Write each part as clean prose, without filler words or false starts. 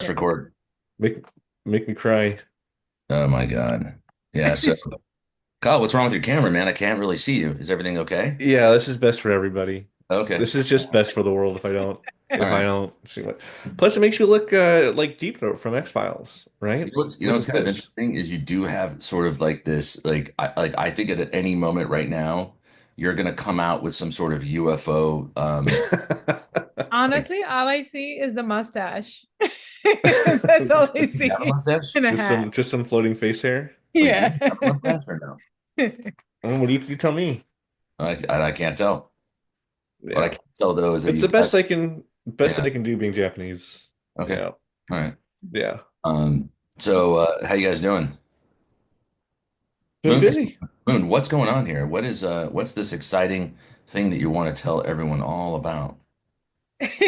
Press record. Make make me cry. Oh my God. Yeah. So, Kyle, what's wrong with your camera, man? I can't really see you. Is everything okay? Yeah, this is best for everybody. Okay. This is just best for the world All if I right. don't see what. Plus, it makes you look like Deep Throat from X-Files, right? You know Look what's at kind of this. interesting is you do have sort of like this, I think at any moment right now, you're gonna come out with some sort of UFO, like Honestly, all I see is the mustache. That's all I you have a see mustache? in a Just hat. some floating face hair. Wait, do you Yeah. have a mustache or no? What do you tell me? I can't tell. What I Yeah, can tell though is that it's you've the got, best yeah. I can do being Japanese. Okay. Yeah, All right. yeah. So how you guys doing? Been Moon, busy. Moon, what's going on here? What's this exciting thing that you want to tell everyone all about? What's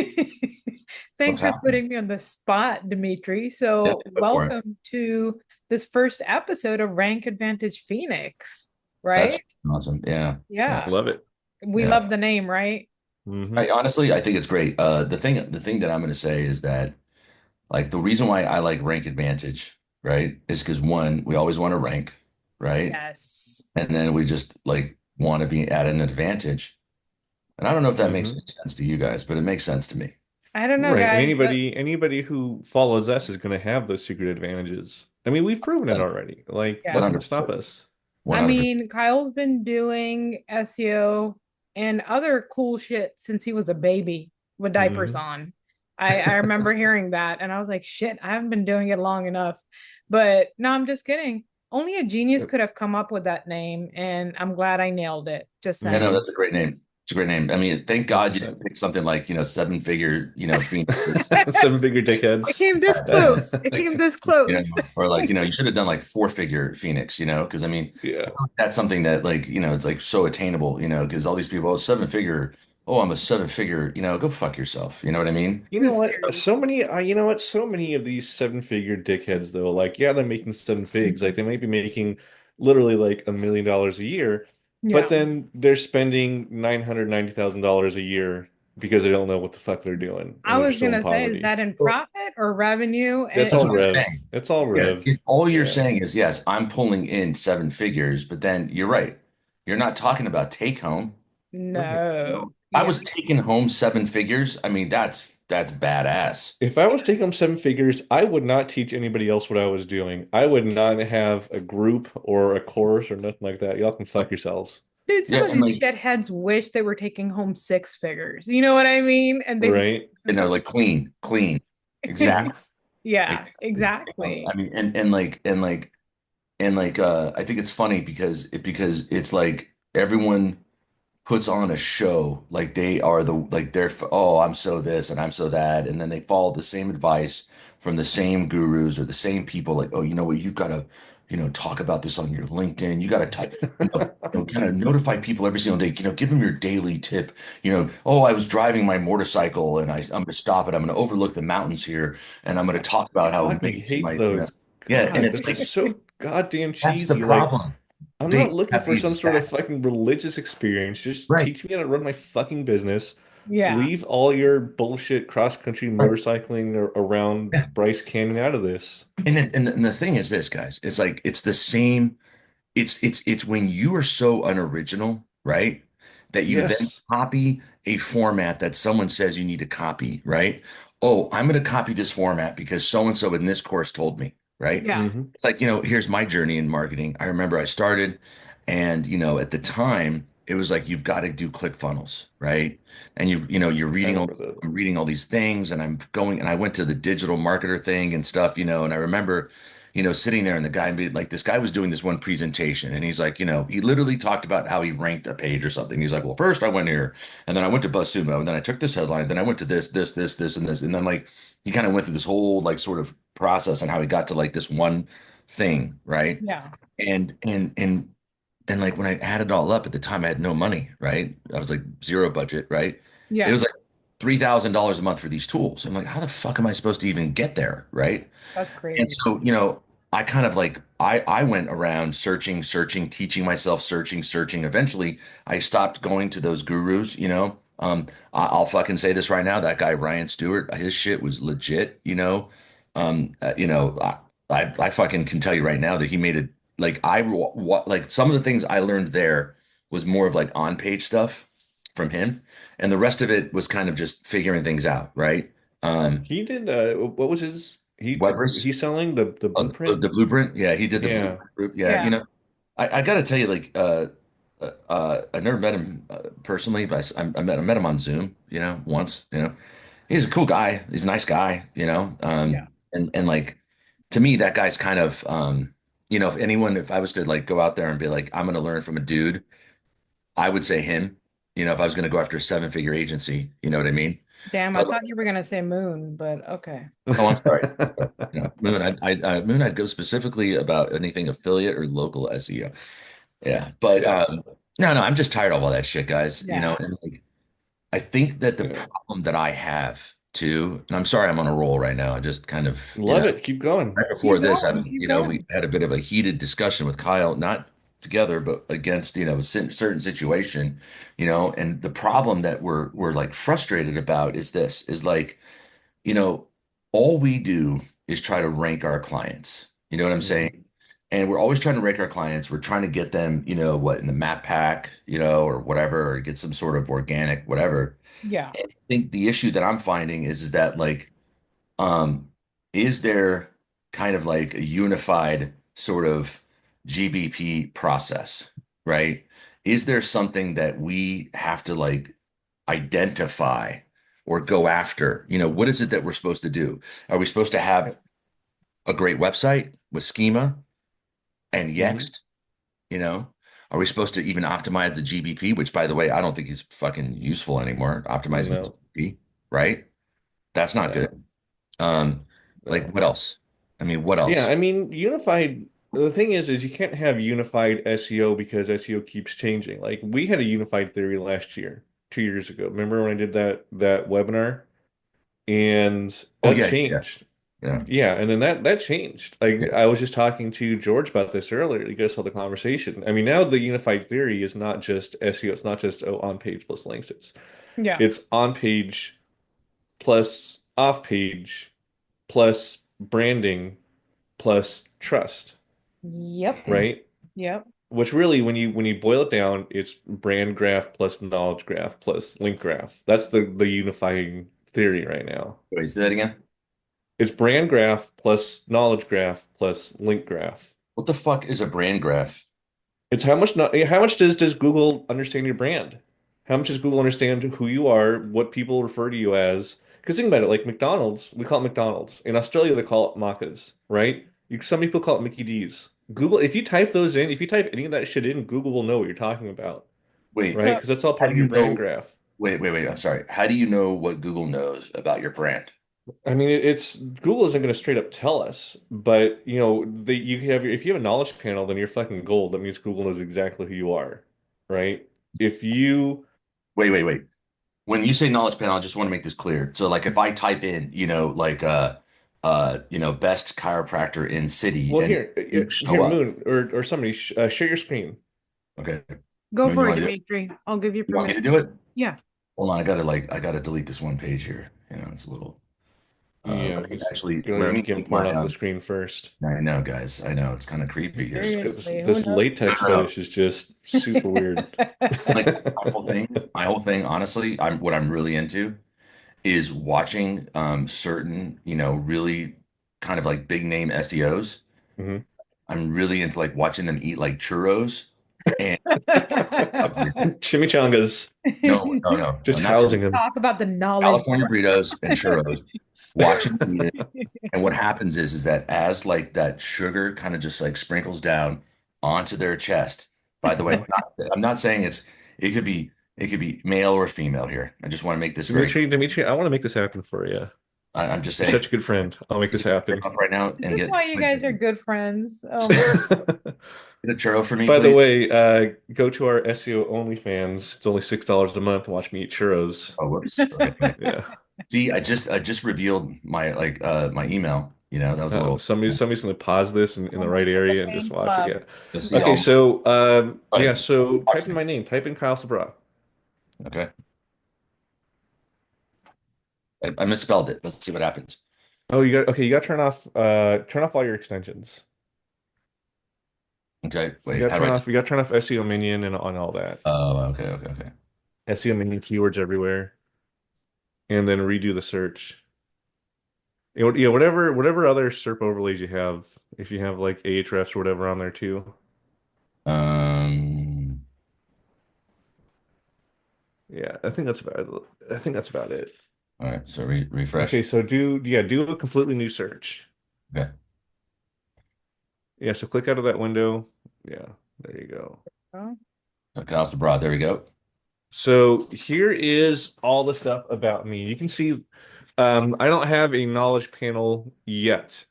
Thanks for happening? putting me on the spot, Dimitry. Yeah, So, go for it. welcome to this first episode of Rank Advantage Phoenix, That's right? awesome. Yeah, yeah, Yeah. Love it. We yeah. love the name, right? Hmm. I think it's great. The thing that I'm going to say is that like the reason why I like rank advantage, right, is because one, we always want to rank, right, Yes. and then we just like want to be at an advantage. And I don't know if that makes Hmm. any sense to you guys, but it makes sense to me. I don't know, Right. And guys, but anybody who follows us is going to have those secret advantages. I mean, we've proven it already. Like yeah. nothing can stop 100%. us. I 100%. mean, Kyle's been doing SEO and other cool shit since he was a baby with diapers Hmm. on. I remember hearing that and I was like, shit, I haven't been doing it long enough. But no, I'm just kidding. Only a genius could have come up with that name, and I'm glad I nailed it. Just Yeah, no, saying. Hmm. that's a great name. It's a great name. I mean, thank God you 100%. didn't pick something like, seven figure, Phoenix. Seven-figure It dickheads. came this close. It Like, came this close. or like, you should have done like four figure Phoenix, because I mean, Yeah. that's something that like, it's like so attainable, because all these people, oh, seven figure, oh, I'm a seven figure, go fuck yourself. You know what I mean? You know what? Seriously. You know what? So many of these seven-figure dickheads, though, like, yeah, they're making seven figs. Like, they might be making literally like $1 million a year, but Yeah. then they're spending $990,000 a year because they don't know what the fuck they're doing, I and they're was still in gonna say, is poverty. that in Well, profit or revenue? That's that's all what I'm Rev. saying. That's all Yeah. Rev. All you're Yeah. saying is, yes, I'm pulling in seven figures, but then you're right. You're not talking about take home. Right. No. I Yeah. was taking home seven figures. I mean, that's badass. If I was taking home seven figures, I would not teach anybody else what I was doing. I would not have a group or a course or nothing like that. Y'all can fuck yourselves. Dude, some Yeah, of and these like, shitheads wish they were taking home six figures. You know what I mean? And they Right? like clean, clean. Exactly. yeah, Exactly. exactly. I mean, I think it's funny because it's like everyone puts on a show like they are oh, I'm so this and I'm so that, and then they follow the same advice from the same gurus or the same people, like, oh, you know what, you've got to talk about this on your LinkedIn. You got to type, kind of notify people every single day, give them your daily tip. Oh, I was driving my motorcycle and I'm going to stop it, I'm going to overlook the mountains here, and I'm going to talk about how Fucking amazing hate my, those. yeah, and God, they're it's like just so goddamn that's the cheesy. Like, problem. I'm They not looking have for the some sort of exact fucking religious experience. Just right. teach me how to run my fucking business. Yeah. Leave all your bullshit cross-country Right. motorcycling around Yeah. Bryce Canyon out of this. And the thing is this, guys, it's like it's the same. It's when you are so unoriginal, right? That you then Yes. copy a format that someone says you need to copy, right? Oh, I'm going to copy this format because so and so in this course told me, right? Yeah. Hmm. It's like, here's my journey in marketing. I remember I started and, at the time it was like, you've got to do ClickFunnels, right? And you're I reading remember the. I'm reading all these things and I'm going and I went to the digital marketer thing and stuff, and I remember, sitting there and the guy being like, this guy was doing this one presentation and he's like, he literally talked about how he ranked a page or something. He's like, well, first I went here and then I went to BuzzSumo and then I took this headline, then I went to this, and this. And then like, he kind of went through this whole like sort of process on how he got to like this one thing, right? Yeah. And like when I added it all up at the time, I had no money, right? I was like zero budget, right? It Yeah. was like $3,000 a month for these tools. I'm like, how the fuck am I supposed to even get there, right? That's And crazy. so, I kind of like I went around searching, teaching myself, searching. Eventually, I stopped going to those gurus. I'll fucking say this right now. That guy Ryan Stewart, his shit was legit. You know, I fucking can tell you right now that he made it like like some of the things I learned there was more of like on page stuff from him, and the rest of it was kind of just figuring things out, right? Um, He did what was his Weber's he's selling the blueprint? the blueprint, yeah, he did the Yeah. blueprint group, yeah. You Yeah. know, I got to tell you, like, I never met him personally, but I met him on Zoom, you know, once, you know. He's a cool guy. He's a nice guy, you know. Yeah. And like to me, that guy's kind of you know, if I was to like go out there and be like, I'm gonna learn from a dude, I would say him. You know, if I was gonna go after a seven-figure agency, you know what I mean? Damn, I But like, thought you were gonna say moon, but okay. oh, I'm sorry. You know, Moon, I'd go specifically about anything affiliate or local SEO. Yeah, but Yeah. no, I'm just tired of all that shit, guys. You know, Yeah. and like I think that the Yeah. problem that I have too, and I'm sorry I'm on a roll right now. I just kind of, you Love know, it. Keep going. right before Keep this, I going, was, keep you know, we going. had a bit of a heated discussion with Kyle, not together, but against, you know, a certain situation, you know, and the problem that we're like frustrated about is this, is like, you know, all we do is try to rank our clients. You know what I'm Hmm. saying? And we're always trying to rank our clients. We're trying to get them, you know, what in the map pack, you know, or whatever, or get some sort of organic, whatever. Yeah. I think the issue that I'm finding is that like, um, is there kind of like a unified sort of GBP process, right? Is there something that we have to like identify or go after? You know, what is it that we're supposed to do? Are we supposed to have a great website with schema and Hmm. Yext? You know, are we supposed to even optimize the GBP, which by the way, I don't think is fucking useful anymore, optimizing the No, GBP, right? That's not no, good. Um, like no. what else? I mean, what Yeah, else? I mean, unified. The thing is you can't have unified SEO because SEO keeps changing. Like we had a unified theory last year, 2 years ago. Remember when I did that webinar? And Oh that yeah, yeah, changed. yeah. Yeah, and then that changed. Like Yeah. I was just talking to George about this earlier. You guys saw the conversation. I mean, now the unified theory is not just SEO. It's not just on page plus links. Yeah. It's on page plus off page plus branding plus trust, Yep. Mhm. right? Yep. Which really, when you boil it down, it's brand graph plus knowledge graph plus link graph. That's the unifying theory right now. Wait, say that again. It's brand graph plus knowledge graph plus link graph. What the fuck is a brand graph? It's how much does Google understand your brand? How much does Google understand who you are, what people refer to you as? Because think about it, like McDonald's, we call it McDonald's. In Australia, they call it Macca's, right? Some people call it Mickey D's. Google, if you type those in, if you type any of that shit in, Google will know what you're talking about, Wait, right? So Because that's all how part do of your you brand know? graph. Wait. I'm sorry. How do you know what Google knows about your brand? I mean, it's Google isn't going to straight up tell us, but you have if you have a knowledge panel, then you're fucking gold. That means Google knows exactly who you are, right? If you Wait. When you say knowledge panel, I just want to make this clear. So like if I type in, you know, like you know, best chiropractor in city well and you here show up. Moon or somebody share your screen. Okay. go Moon, you for it, want to do it? Dimitri. I'll give you You want me permission. to do it? Yeah. Hold on, I gotta delete this one page here. You know, it's a little Yeah, let me just actually go let ahead me and get him link pulling my off the screen first. I know guys. I know it's kind of creepy here. Seriously, who This knows? latex No. fetish is just super weird. Like my whole thing, honestly, I'm what I'm really into is watching certain, you know, really kind of like big name SEOs. Mhm. I'm really into like watching them eat like churros and Chimichangas, no, just not housing him. Talk about the knowledge. California burritos and churros. Watching them eat it. And what happens is that as like that sugar kind of just like sprinkles down onto their chest. By the way, I'm not saying it could be male or female here. I just want to make this very clear. Dimitri, I want to make this happen for you. I'm just You're saying such a good friend. I'll make you this can turn happen. off right now Is and this get why you like guys are good friends? Oh my. get a churro for me, By the please. way, go to our SEO OnlyFans. It's only $6 a month. Watch me eat churros. Oh, whoops. Okay. Yeah. See, I just revealed my like my email. You know, that was a little Somebody's gonna pause this in Oh the my right God, the area and just fan watch it. club. Yeah. you'll see Okay, all so yeah, but so talk type to in me. my name. Type in Kyle Sabraw. Okay. I misspelled it. Let's see what happens. Oh, you got okay. You got to turn off all your extensions. Okay, wait, how do I? You got to turn off SEO minion and on all that. Oh, okay, okay, okay. SEO minion keywords everywhere, and then redo the search. Yeah, whatever other SERP overlays you have, if you have like Ahrefs or whatever on there too. Um, Yeah, I think that's about it. all right, so refresh. Okay, so do a completely new search. Okay, Yeah, so click out of that window. Yeah, there you go. Oh. okay, Sabraw, there we go. So here is all the stuff about me. You can see I don't have a knowledge panel yet.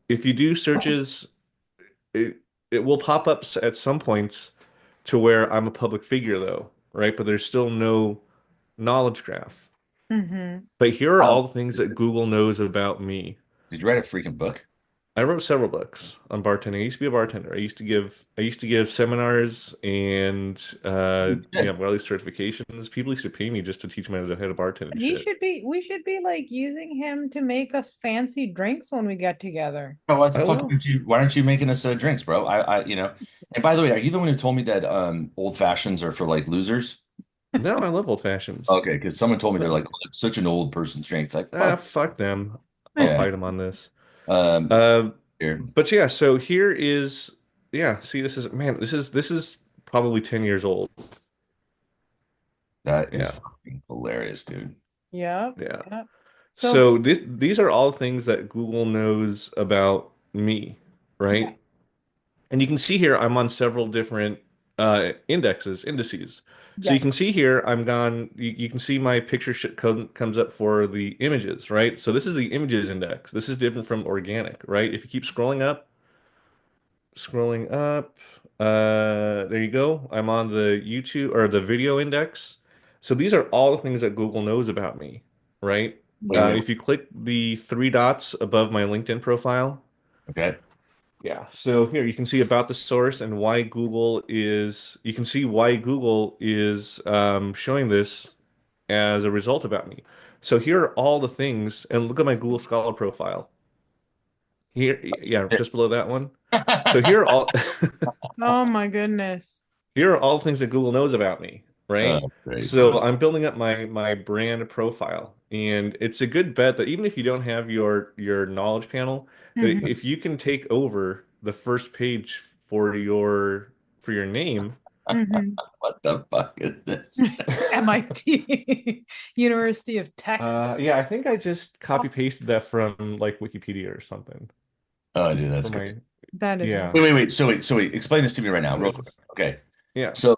If you do searches, it it will pop up at some points to where I'm a public figure though, right? But there's still no knowledge graph. Mm-hmm. But here are Oh, all the things that Google knows about me. did you write a freaking book? I wrote several books on bartending. I used to be a bartender. I used to give seminars and You yeah, did. I've got all these certifications. People used to pay me just to teach them how to bartend and He shit. should be, we should be like using him to make us fancy drinks when we get together. Bro, what the I fuck will. aren't you? Why aren't you making us drinks, bro? And by the way, are you the one who told me that old fashions are for like losers? No, I love old fashions. Okay, because someone told me they're So, like, oh, it's such an old person's drink. It's like, fuck. fuck them. I'll Yeah. fight them on this. Um, Uh, here. but yeah, so here is yeah. See, this is man. This is probably 10 years old. That is Yeah, fucking hilarious, dude. Yep. yeah. Yep. So, So these are all things that Google knows about me, yeah, right? And you can see here I'm on several different indices. So you yes, can see here I'm gone. You can see my picture comes up for the images, right? So this is the images index. This is different from organic, right? If you keep scrolling up, there you go. I'm on the YouTube or the video index. So these are all the things that Google knows about me, right? Wait, wait, If you click the three dots above my LinkedIn profile, okay. yeah. So here you can see about the source and why Google is, you can see why Google is showing this as a result about me. So here are all the things, and look at my Google Scholar profile. Here, yeah, just below that one. So here are all oh my goodness. here are all the things that Google knows about me, right? Oh, great, So dude. I'm building up my brand profile, and it's a good bet that even if you don't have your knowledge panel, that Hmm. if you can take over the first page for your name, Hmm. What the fuck is this? MIT, University of Texas. yeah, I think I just copy pasted that from like Wikipedia or something Oh, dude, that's for great. my That is, yeah. Wait. So wait. Explain this to me right now, What real is quick. this? Okay. Yeah. So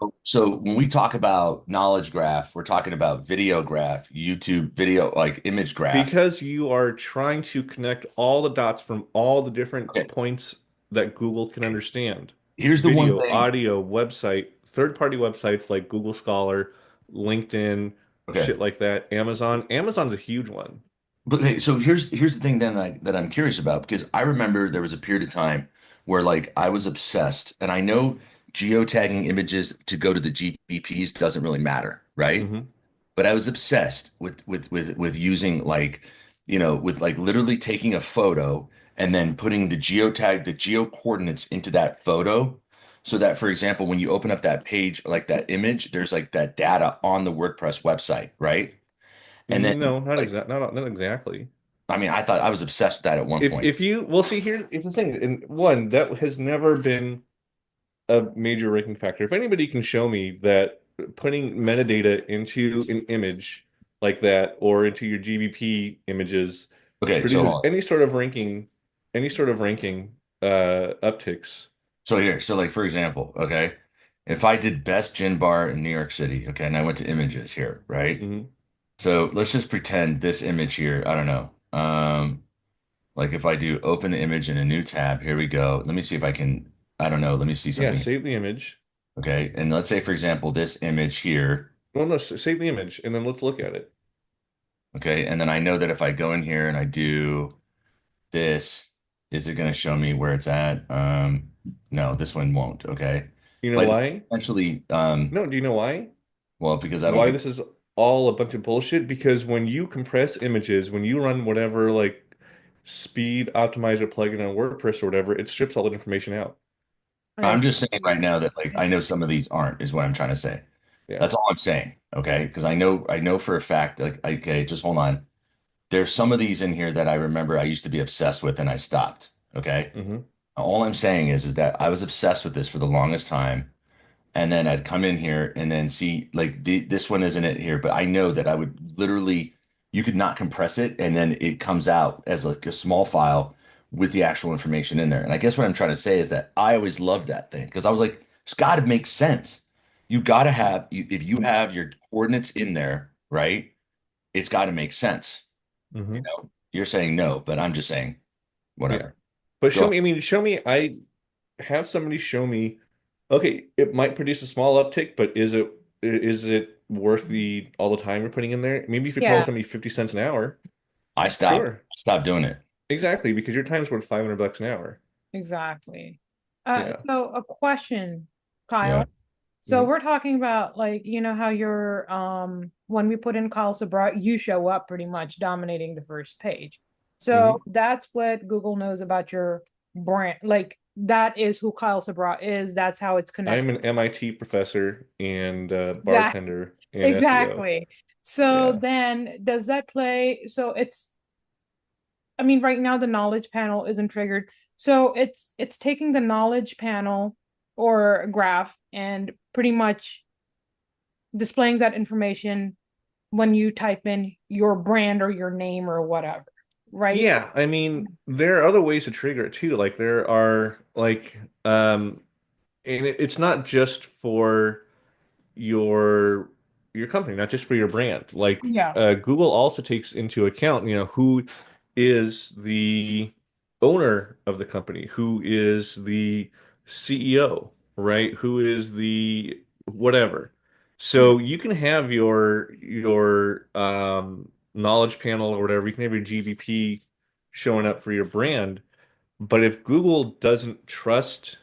when we talk about knowledge graph, we're talking about video graph, YouTube video, like image graph. Because you are trying to connect all the dots from all the different Okay. points that Google can understand. Here's the one Video, thing. audio, website, third-party websites like Google Scholar, LinkedIn, Okay. shit like that. Amazon. Amazon's a huge one. But hey, so here's the thing then that I'm curious about because I remember there was a period of time where like I was obsessed, and I know geotagging images to go to the GPPs doesn't really matter, right? Hmm. But I was obsessed with using like, with like literally taking a photo and then putting the geo coordinates into that photo. So that, for example, when you open up that page, like that image, there's like that data on the WordPress website, right? And then No, like, not exactly. I mean, I thought I was obsessed with that at one point. If you well see here is the thing. And one that has never been a major ranking factor. If anybody can show me that putting metadata into an image like that or into your GBP images Okay, so hold produces on. any sort of ranking upticks. So here, so like for example, okay, if I did best gin bar in New York City, okay, and I went to images here, right? Hmm. So let's just pretend this image here, I don't know. Like if I do open the image in a new tab, here we go. Let me see if I can, I don't know, let me see Yeah, something. save the image. Okay. And let's say, for example, this image here, Well, no, save the image and then let's look at it. okay. And then I know that if I go in here and I do this, is it going to show me where it's at? No, this one won't. Okay. You know But why? essentially, No, do you know why? well, because I don't Why think, this is all a bunch of bullshit? Because when you compress images, when you run whatever like speed optimizer plugin on WordPress or whatever, it strips all that information out. I'm I just saying right see. now that like I know some of these aren't, is what I'm trying to say. Yeah. That's all I'm saying. Okay. Because I know for a fact, like, okay, just hold on. There's some of these in here that I remember I used to be obsessed with and I stopped. Okay. Hmm. All I'm saying is that I was obsessed with this for the longest time. And then I'd come in here and then see like this one isn't it here, but I know that I would literally you could not compress it and then it comes out as like a small file with the actual information in there. And I guess what I'm trying to say is that I always loved that thing because I was like, it's got to make sense. You got to have if you have your coordinates in there, right? It's got to make sense. You Hmm. know, you're saying no, but I'm just saying Yeah. whatever. But Go show ahead. me, I mean, show me, I have somebody show me, okay, it might produce a small uptick, but is it worth the all the time you're putting in there? Maybe if you're paying Yeah, somebody 50 cents an hour, I stopped. sure. Stopped doing it. Exactly, because your time's worth 500 bucks an hour. exactly. Yeah. So a question, Yeah. Kyle. So Hmm. we're talking about like, how you're when we put in Kyle Sabraw, you show up pretty much dominating the first page. So Hmm. that's what Google knows about your brand. Like that is who Kyle Sabraw is. That's how it's I'm connected. an MIT professor and Exactly. bartender in SEO. Exactly. So Yeah. then does that play? So I mean, right now the knowledge panel isn't triggered. So it's taking the knowledge panel or graph and pretty much displaying that information when you type in your brand or your name or whatever, right? Yeah, I mean, there are other ways to trigger it too. Like there are like and it's not just for your your company, not just for your brand. Like Yeah. Google also takes into account, who is the owner of the company, who is the CEO, right? Who is the whatever. So you can have your knowledge panel or whatever. You can have your GBP showing up for your brand, but if Google doesn't trust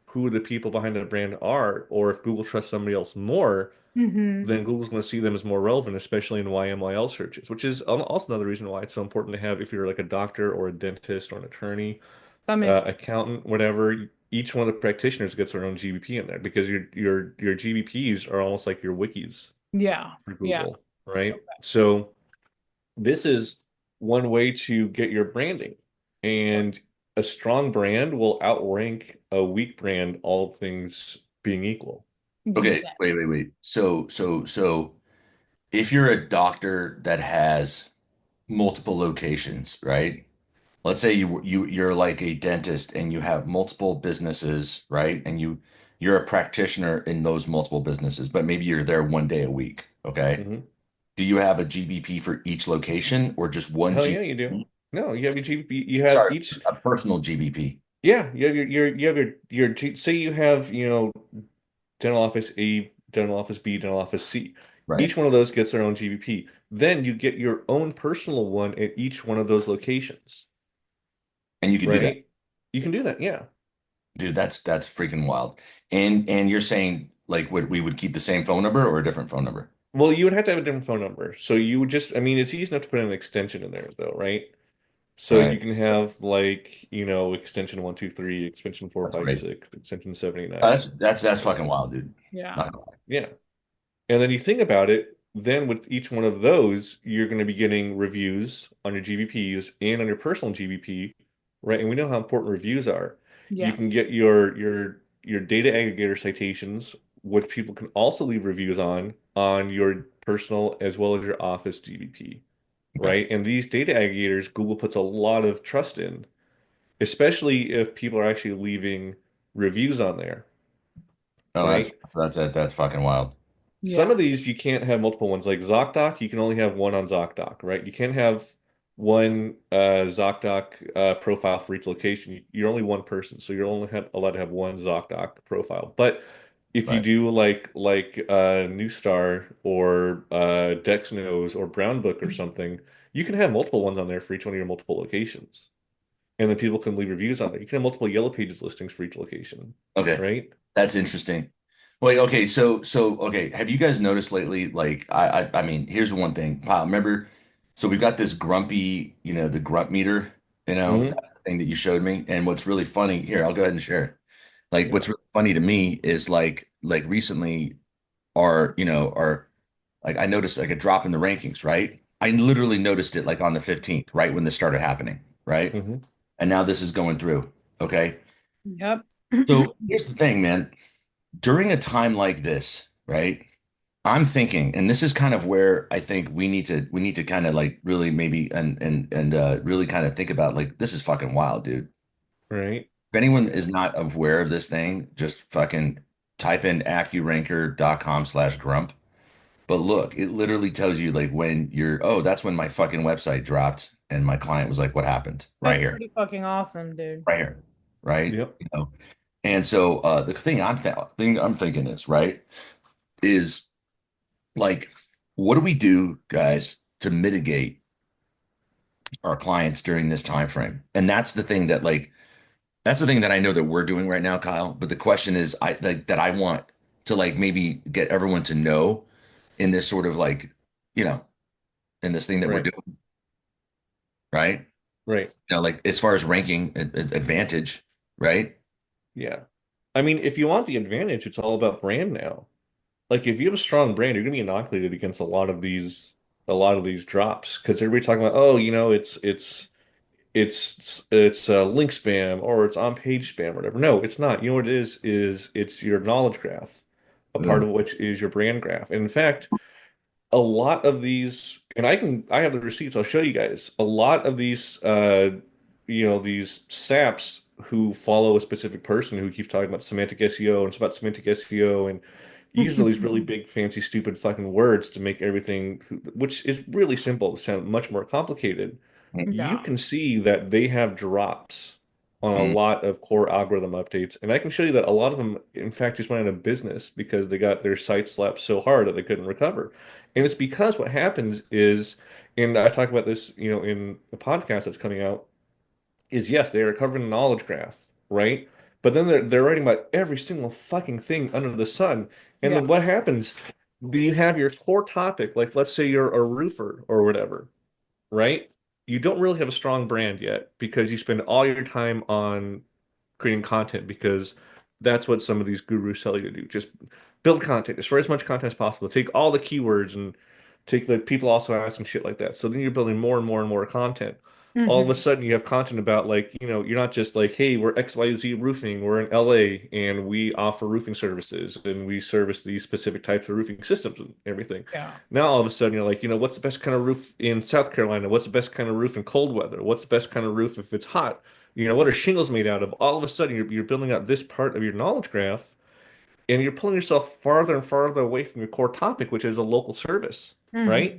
who the people behind the brand are, or if Google trusts somebody else more, Mm-hmm. then Google's going to see them as more relevant, especially in YMYL searches, which is also another reason why it's so important to have, if you're like a doctor or a dentist or an attorney, That makes accountant, whatever, each one of the practitioners gets their own GBP in there because your GBPs are almost like your wikis yeah. for Yeah. Google, right? So this is one way to get your branding. And a strong brand will outrank a weak brand, all things being equal. Okay, Yeah. wait. So if you're a doctor that has multiple locations, right? Let's say you're like a dentist and you have multiple businesses, right? And you're a practitioner in those multiple businesses, but maybe you're there one day a week, okay? Hmm. Do you have a GBP for each location or just one Hell yeah, you do. GBP? No, you have your GBP, you have Sorry, each, a personal GBP, yeah, you have you have say you have, dental office A, dental office B, dental office C. right? Each one of those gets their own GBP. Then you get your own personal one at each one of those locations, And you can do that. right? You can do that, yeah. Dude, that's freaking wild. And you're saying like would we would keep the same phone number or a different phone number? Well, you would have to have a different phone number. So you would just, I mean, it's easy enough to put an extension in there though, right? So you Right. can have like, extension 123, extension That's great. 456, extension 789. That's fucking wild, dude. Yeah. Not gonna lie. Yeah. And then you think about it, then with each one of those, you're going to be getting reviews on your GBPs and on your personal GBP, right? And we know how important reviews are. You Yeah. can get your data aggregator citations, which people can also leave reviews on your personal as well as your office GBP, Okay. right? And these data aggregators, Google puts a lot of trust in, especially if people are actually leaving reviews on there, No, right? that's fucking wild. Some Yeah. of these you can't have multiple ones. Like ZocDoc, you can only have one on ZocDoc, right? You can't have one ZocDoc profile for each location. You're only one person, so you're only allowed to have one ZocDoc profile. But if you Right. do like Newstar or Dexnose or Brown Book or something, you can have multiple ones on there for each one of your multiple locations, and then people can leave reviews on there. You can have multiple Yellow Pages listings for each location, Okay. right? That's interesting. Wait, okay, okay, have you guys noticed lately, like I mean, here's one thing. Wow, remember, so we've got this grumpy, the grunt meter. Hmm. That's the thing that you showed me. And what's really funny here, I'll go ahead and share it. Like Yeah. what's really funny to me is like recently our like I noticed like a drop in the rankings, right? I literally noticed it like on the 15th, right when this started happening, right? Hmm. And now this is going through. Okay. Yep. So here's the thing, man. During a time like this, right? I'm thinking, and this is kind of where I think we need to kind of like really maybe and really kind of think about like this is fucking wild, dude. Right. If anyone Yeah. is not aware of this thing, just fucking type in accuranker.com/grump. But look, it literally tells you like when you're, oh, that's when my fucking website dropped and my client was like, what happened? Right That's here, pretty fucking awesome, dude. right here, right? Yep. And so the thing I'm thinking is, right, is like, what do we do, guys, to mitigate our clients during this time frame? And that's the thing that I know that we're doing right now, Kyle. But the question is, I like that I want to like maybe get everyone to know in this sort of like, you know, in this thing that we're Right. doing, right? Right. Like as far as ranking advantage, right? Yeah. I mean, if you want the advantage, it's all about brand now. Like if you have a strong brand, you're gonna be inoculated against a lot of these drops because everybody's talking about, oh, it's link spam or it's on page spam or whatever. No, it's not. You know what it is it's your knowledge graph, a part Boom. of which is your brand graph. And in fact, a lot of these, and I have the receipts, I'll show you guys. A lot of these saps who follow a specific person who keeps talking about semantic SEO and it's about semantic SEO and uses all these really big, fancy, stupid fucking words to make everything, which is really simple to sound much more complicated. You Yeah. can see that they have drops on a Mm, lot of core algorithm updates. And I can show you that a lot of them, in fact, just went out of business because they got their site slapped so hard that they couldn't recover. And it's because what happens is, and I talk about this, in the podcast that's coming out, is yes, they are covering the knowledge graph, right? But then they're writing about every single fucking thing under the sun. And Yeah. then what happens? Do you have your core topic, like let's say you're a roofer or whatever, right? You don't really have a strong brand yet because you spend all your time on creating content because that's what some of these gurus tell you to do. Just build content, destroy as much content as possible. Take all the keywords and take the people also asking shit like that. So then you're building more and more and more content. All of a Hmm. sudden you have content about like, you're not just like, hey, we're XYZ roofing, we're in LA and we offer roofing services and we service these specific types of roofing systems and everything. Yeah. Now all of a sudden you're like, what's the best kind of roof in South Carolina? What's the best kind of roof in cold weather? What's the best kind of roof if it's hot? What are shingles made out of? All of a sudden you're building out this part of your knowledge graph and you're pulling yourself farther and farther away from your core topic, which is a local service, right? Hmm.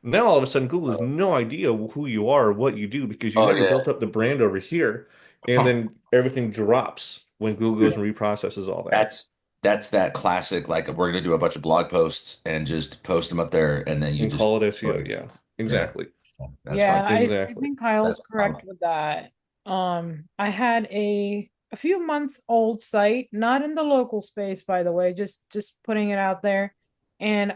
Now all of a sudden Google has no idea who you are or what you do because you oh haven't yeah. built up the brand over here, and then everything drops when Google goes and reprocesses all that That's that's that classic, like we're gonna do a bunch of blog posts and just post them up there and then you and just call it SEO. Yeah, yeah, exactly. that's Yeah, funny. I Exactly. think Kyle's That's correct with that. I had a few month old site, not in the local space, by the way, just putting it out there. And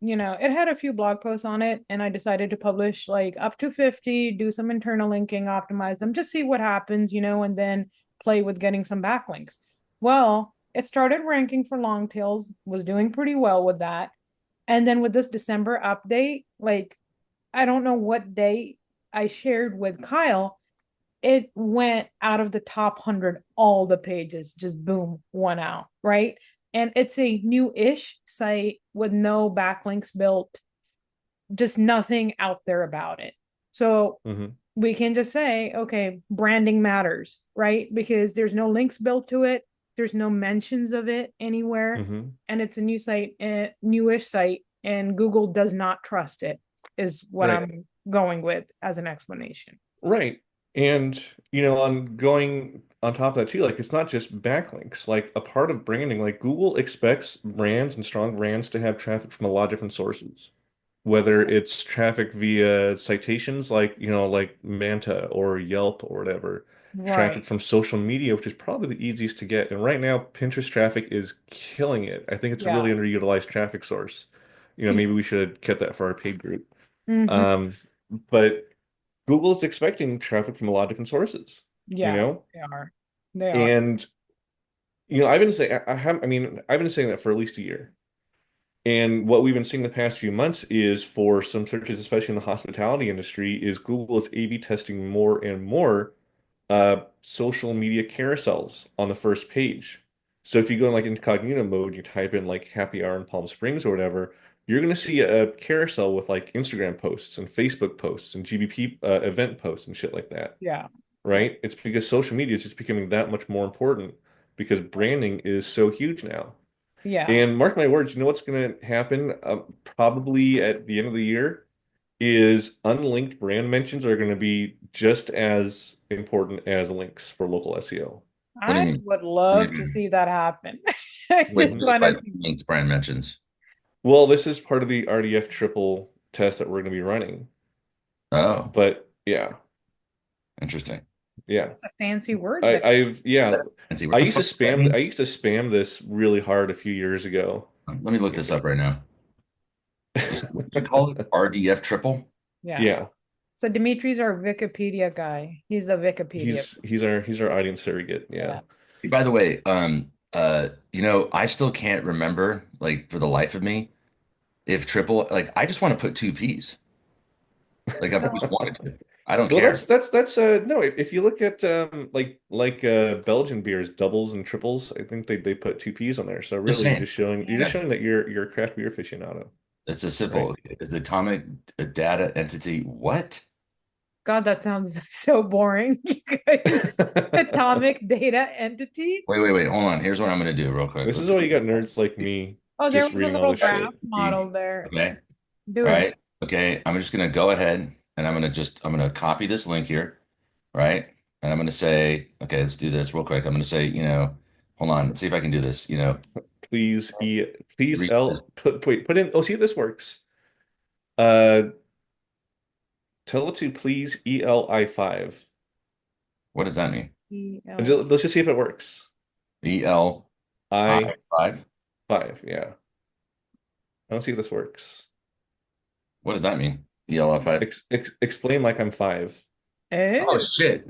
it had a few blog posts on it, and I decided to publish like up to 50, do some internal linking, optimize them, just see what happens, and then play with getting some backlinks. Well, it started ranking for long tails, was doing pretty well with that. And then with this December update, like I don't know what day I shared with Kyle, it went out of the top 100, all the pages, just boom, one out, right? And it's a new-ish site with no backlinks built, just nothing out there about it. So Hmm. we can just say, okay, branding matters, right? Because there's no links built to it, there's no mentions of it anywhere, Hmm. and it's a new site, a newish site, and Google does not trust it, is what Right. I'm going with as an explanation. Right. And, on going on top of that too, like it's not just backlinks. Like a part of branding, like Google expects brands and strong brands to have traffic from a lot of different sources. Whether it's traffic via citations like Manta or Yelp or whatever, traffic Right. from social media, which is probably the easiest to get. And right now, Pinterest traffic is killing it. I think it's a Yeah. really underutilized traffic source. Maybe we should have kept that for our paid group. Hmm. Um, but Google is expecting traffic from a lot of different sources, you Yeah, know? they are. They are. And I've been saying I've been saying that for at least a year. And what we've been seeing the past few months is for some searches, especially in the hospitality industry, is Google is A/B testing more and more social media carousels on the first page. So if you go in like incognito mode, you type in like happy hour in Palm Springs or whatever, you're going to see a carousel with like Instagram posts and Facebook posts and GBP event posts and shit like that, Yeah. Yeah. right? It's because social media is just becoming that much more important because branding is so huge now. Yeah. And mark my words, you know what's going to happen probably at the end of the year is unlinked brand mentions are going to be just as important as links for local SEO. What do you I mean? would What do you love to mean? see that happen. I Wait, just what do you mean want to by see. linked brand mentions? Well, this is part of the RDF triple test that we're going to be running. Oh, But yeah, interesting. yeah. It's a fancy word there. Yeah, That's fancy. What the fuck does that I mean? used to spam this really hard a few years ago. Let me look this up right now. You said, what did you call it? RDF triple? Yeah. Yeah, So Dimitri's our Wikipedia guy. He's the Wikipedia. he's our audience surrogate. Yeah. Yeah. Hey, by the way, I still can't remember, like, for the life of me, if triple, like, I just want to put two P's. Like, I've always wanted to. I don't Well, care. that's no. If you look at Belgian beers, doubles and triples, I think they put two P's on there. So Just really, saying. you're just Yeah, showing that you're a craft beer aficionado, it's a right? simple. Is the atomic data entity what? God, that sounds so boring, you guys. Atomic data entity. Wait. Hold on. Here's what I'm gonna do real quick. This is Let's why you got nerds like me Oh, there just was a reading all little this graph shit. model there. okay. Do All it. right. Okay. I'm just gonna go ahead and I'm gonna copy this link here, right? And I'm gonna say, okay, let's do this real quick. I'm gonna say, hold on, let's see if I can do this. Please Read this. L put in. Oh, see if this works. Uh, tell it to please ELI5. What does that mean? EL. Let's just see if it works. EL I I5? 5. Yeah. I don't see if this works. What does that mean? ELF5? Explain like I'm 5. Oh Oh. shit.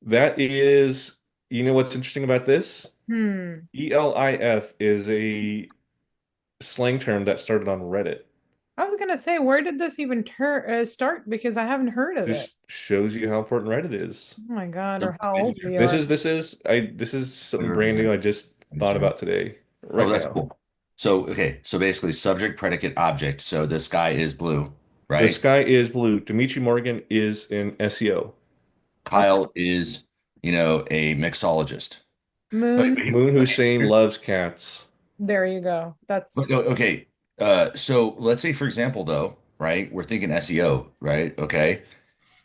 That is, you know what's interesting about this? Hmm. ELIF is a slang term that started on Reddit. I was gonna say, where did this even start? Because I haven't heard of it. Just shows you how important Reddit is. Oh my God, So or how old we This are. is this is something brand new I just thought about today, Oh, right that's now. cool. So, okay. So basically subject, predicate, object. So this guy is blue, The right? sky is blue. Dimitri Morgan is an SEO. Okay. Kyle is, a mixologist. Wait, Moon. wait, Moon okay. Hussain loves cats. There you go. That's Okay. So let's say, for example, though, right? We're thinking SEO, right? Okay.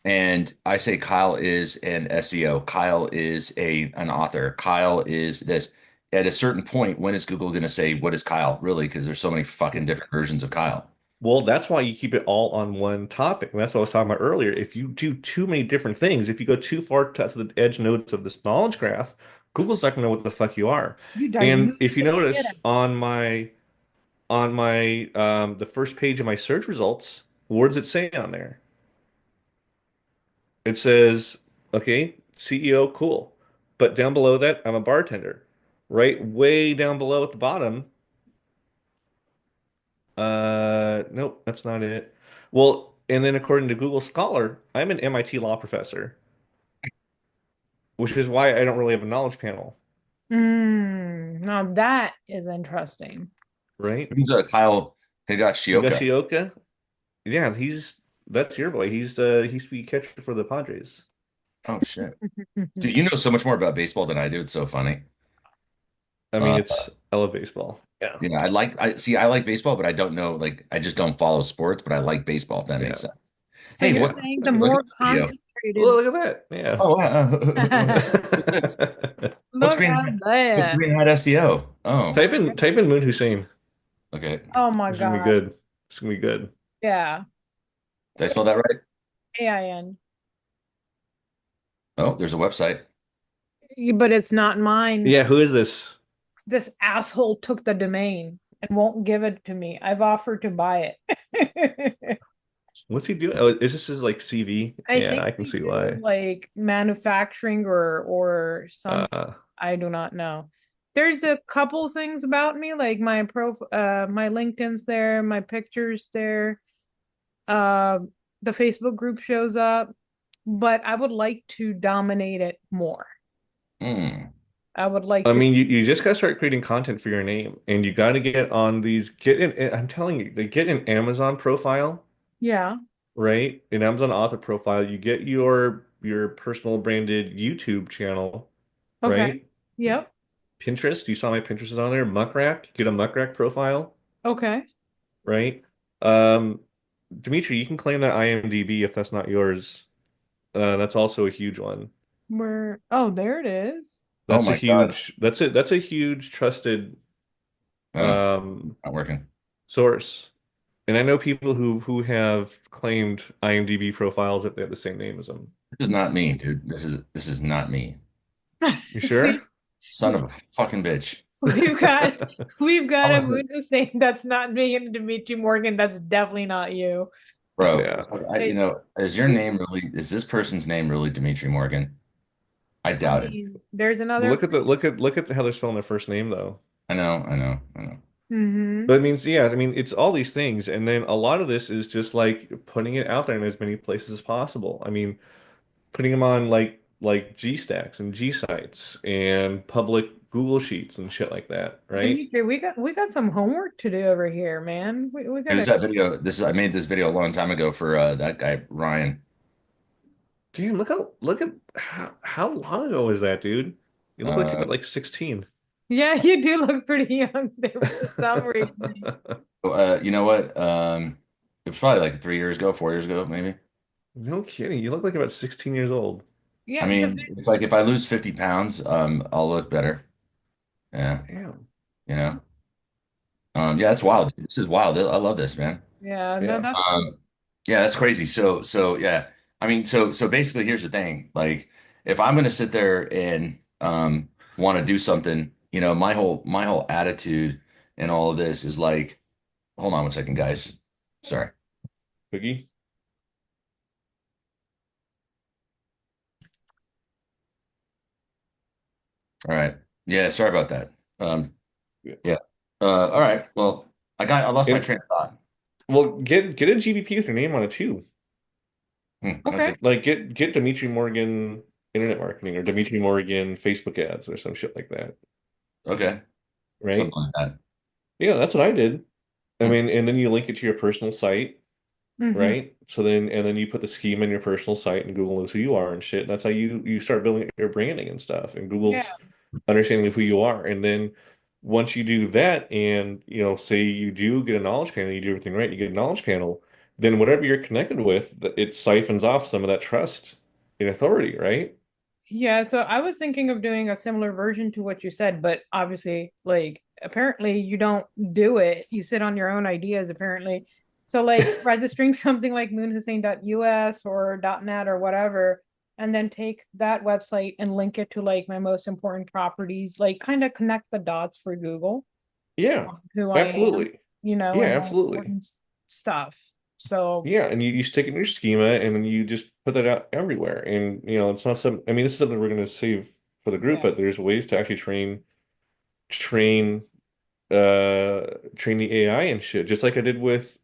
And I say Kyle is an SEO. Kyle is an author. Kyle is this. At a certain point, when is Google going to say, what is Kyle? Really? Because there's so many fucking different versions of Kyle. Well, that's why you keep it all on one topic. And that's what I was talking about earlier. If you do too many different things, if you go too far to the edge nodes of this knowledge graph, Google's not going to know what the fuck you are. you And diluted if you the shit notice on my the first page of my search results, what does it say on there? It says, okay, CEO, cool. But down below that, I'm a bartender. Right way down below at the bottom, nope, that's not it. Well, and then according to Google Scholar, I'm an MIT law professor, which is why I don't really have a knowledge panel, Now that is interesting. right? Who's Kyle Higashioka? Higashioka, yeah, that's your boy. He used to be catcher for the Padres. Oh, shit. Dude, you know so much more about baseball than I do. It's so funny. I mean, Uh, I love baseball. Yeah, I like baseball, but I don't know, like, I just don't follow sports, but I like baseball, if that makes yeah, sense. So Hey, you're yeah. saying the let me look at more this video. concentrated. Well, look at that. Oh, wow. Yeah. What's this? What's Look green? at What's that. green hat SEO? Oh, Type in Moon Hussein. okay. Oh my This is gonna be God. good. It's gonna be good. Yeah. Did I spell that right? AIN. Oh, there's a website. But it's not mine. Yeah, who is this? This asshole took the domain and won't give it to me. I've offered to buy it. What's he doing? Oh, is this his like CV? I Yeah, think I can they see do why. like manufacturing or some Uh, I do not know. There's a couple things about me, like my LinkedIn's there, my picture's there, uh the Facebook group shows up, but I would like to dominate it more. Hmm. I would like I to, mean, you just gotta start creating content for your name, and you gotta get on these. Get in. I'm telling you, they get an Amazon profile, yeah, right? An Amazon author profile. You get your personal branded YouTube channel, okay, right? yep, Pinterest. You saw my Pinterest is on there. Muck Rack. Get a Muck Rack profile, okay. right? Um, Dimitri, you can claim that IMDb if that's not yours. That's also a huge one. Oh, there it is. Oh That's a my God. huge. That's a huge trusted Oh, um not working. source. And I know people who have claimed IMDb profiles if they have the same name as them. This is not me, dude. This is not me. You See, sure? Son of a fucking bitch. we've got we've got How a is it? moon to say that's not me and Dimitri Morgan. That's definitely not you. Bro, Yeah. you It, know, is your name really, is this person's name really Dimitri Morgan? I I doubt it. mean, there's But another. look at how they're spelling their first name though. I know, I know, I know. Mm-hmm. But it means yeah, I mean it's all these things, and then a lot of this is just like putting it out there in as many places as possible. I mean, putting them on like G stacks and G sites and public Google Sheets and shit like that, right? Dimitri, we got some homework to do over here, man. We There's gotta. that video. I made this video a long time ago for that guy, Ryan. Damn, look at how long ago was that, dude? You look like you're Uh, about like 16. Yeah, you do look pretty young there for some reason. you know what? It was probably like 3 years ago, 4 years ago, maybe. No kidding. You look like about 16 years old. I Yeah, mean, it's like if I lose 50 pounds, I'll look better. Yeah, Damn. you know. Yeah, that's wild. This is wild. I love this, man. yeah, no, Yeah. that's Yeah, that's crazy. So yeah. I mean, so basically here's the thing. Like if I'm gonna sit there and want to do something, my whole attitude and all of this is like, hold on one second, guys. Sorry. Cookie? All right. Yeah, sorry about that. Um, Yeah. yeah. All right. Well, I lost my And train of thought. well, get a GBP with your name on it too. That's okay. it. Like get Dimitri Morgan internet marketing or Dimitri Morgan Facebook ads or some shit like that. Okay. Something Right? like that. Yeah, that's what I did. I Hmm. mean, and then you link it to your personal site, Mm-hmm. right? So then and then you put the schema in your personal site and Google knows who you are and shit. That's how you start building your branding and stuff. And Yeah. Google's understanding of who you are. And then once you do that and say you do get a knowledge panel, you do everything right, you get a knowledge panel, then whatever you're connected with, it siphons off some of that trust and authority, right? Yeah, so I was thinking of doing a similar version to what you said, but obviously, like, apparently you don't do it. You sit on your own ideas, apparently. So, like, registering something like moonhussain.us or .net or whatever, and then take that website and link it to like my most important properties, like kind of connect the dots for Google, Yeah, who I am, absolutely. Yeah, and my absolutely. important stuff. So, Yeah, and you stick it in your schema and then you just put that out everywhere. And it's not some I mean, this is something we're going to save for the group, yeah. but there's ways to actually train train the AI and shit, just like I did with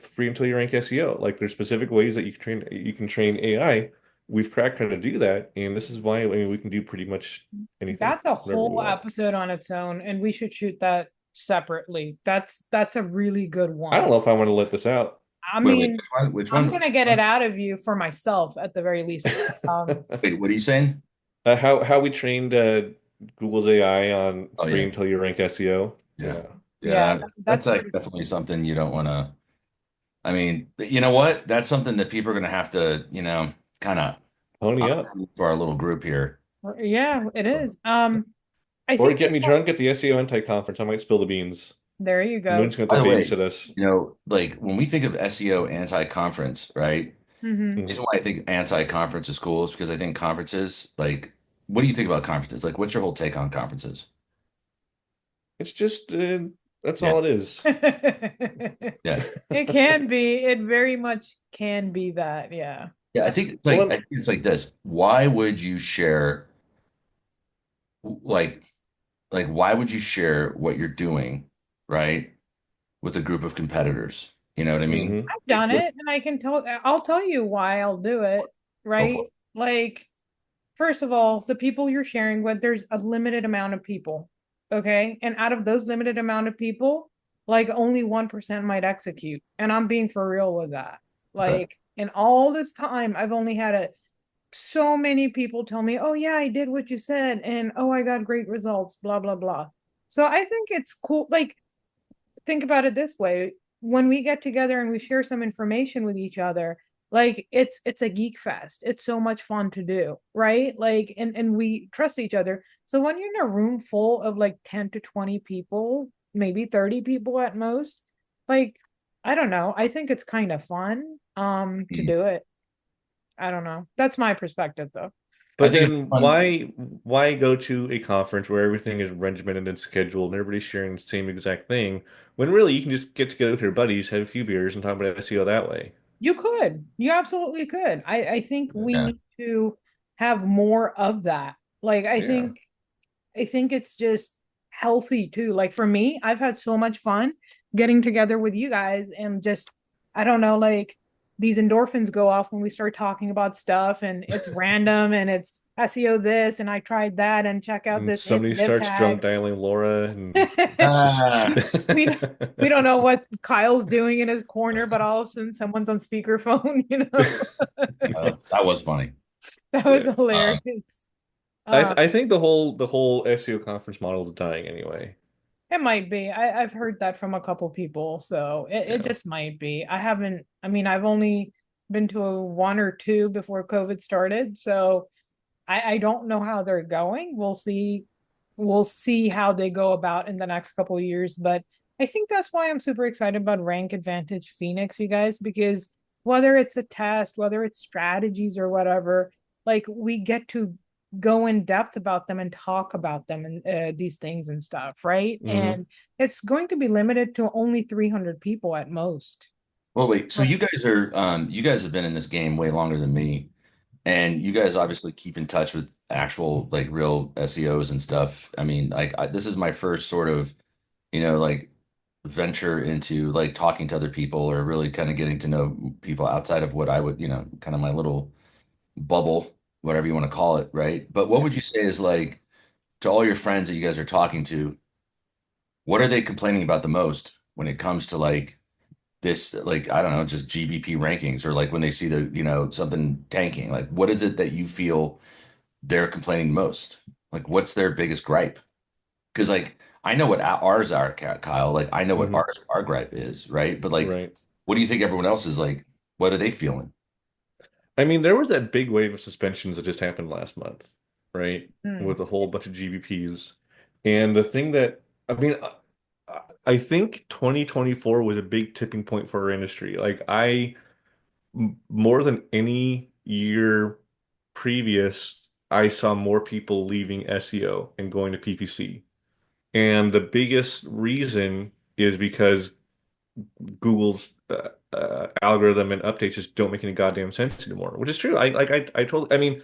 free until you rank SEO. Like there's specific ways that you can train AI. We've cracked how to do that, and this is why I mean we can do pretty much anything, That's a whatever we whole want. episode on its own, and we should shoot that separately. That's a really good I don't one. know if I want to let this out. I Wait, mean, which one? Which I'm one? gonna get it out of you for myself at the very least. Wait, what are you saying? How we trained Google's AI on Oh free yeah. until you rank SEO. Yeah. Yeah. Yeah, Yeah, that's that's like pretty definitely cool. something you don't want to. I mean, you know what? That's something that people are going to have to, kind of Pony up. for our little group here. Yeah, it is. I Or think get me drunk at the SEO anti-conference. I might spill the beans. there you go. Moon's going to By have the to way, babysit us. like when we think of SEO anti-conference, right? The Hmm. Mhm. reason why I think anti-conference is cool is because I think conferences, like, what do you think about conferences? Like, what's your whole take on conferences? It's just That's Yeah. all it is. Yeah. It can be. It very much can be that. Yeah. Yeah. I Well, think it's like this. Why would you share like why would you share what you're doing, right, with a group of competitors? You know what I mean? hmm I've Like done what it and I'll tell you why I'll do it, go for right? Like, first of all, the people you're sharing with, there's a limited amount of people. Okay. And out of those limited amount of people, like only 1% might execute. And I'm being for real with that. it. Okay. Like, in all this time, I've only had so many people tell me, oh, yeah, I did what you said. And oh, I got great results, blah, blah, blah. So I think it's cool. Like, think about it this way, when we get together and we share some information with each other, like it's a geek fest, it's so much fun to do, right? Like, and we trust each other. So when you're in a room full of like 10 to 20 people, maybe 30 people at most, like, I don't know, I think it's kind of fun to Mm. do it. I don't know, that's my perspective though. I But think it'd be then fun. why go to a conference where everything is regimented and scheduled and everybody's sharing the same exact thing when really you can just get together with your buddies, have a few beers, and talk about SEO that way? You absolutely could. I think we Yeah. need to have more of that. Like, Yeah. I think it's just healthy too. Like for me, I've had so much fun getting together with you guys and just, I don't know, like these endorphins go off when we start talking about stuff and it's random and it's SEO this and I tried that and check out And this somebody div starts drunk tag. dialing Laura, and it's just Ah, we we don't know what Kyle's doing in his corner, but all of a sudden someone's on speakerphone, you know. that was funny. That was yeah. hilarious. Um, Um, I think the whole SEO conference model is dying anyway. It might be. I've heard that from a couple people, so it Yeah. just might be. I haven't, I mean, I've only been to a one or two before COVID started, so I don't know how they're going. We'll see how they go about in the next couple of years. But I think that's why I'm super excited about Rank Advantage Phoenix, you guys, because whether it's a test, whether it's strategies or whatever, like we get to go in depth about them and talk about them and these things and stuff, right? hmm And it's going to be limited to only 300 people at most. well, wait. So Right. you guys have been in this game way longer than me, and you guys obviously keep in touch with actual like real SEOs and stuff. I mean, this is my first sort of, like venture into like talking to other people or really kind of getting to know people outside of what I would, kind of my little bubble, whatever you want to call it, right? But what Yeah. would you say is like to all your friends that you guys are talking to, what are they complaining about the most when it comes to like this, like, I don't know, just GBP rankings or like when they see something tanking, like what is it that you feel they're complaining most? Like what's their biggest gripe? Because like I know what ours are, Kyle. Like I know what hmm our gripe is, right? But like, Right. what do you think everyone else is like? What are they feeling? I mean, there was that big wave of suspensions that just happened last month, right? Hmm. With a whole bunch of GBPs. And the thing that, I mean, I think 2024 was a big tipping point for our industry. Like, more than any year previous, I saw more people leaving SEO and going to PPC. And the biggest reason is because Google's algorithm and updates just don't make any goddamn sense anymore, which is true. I totally. I mean,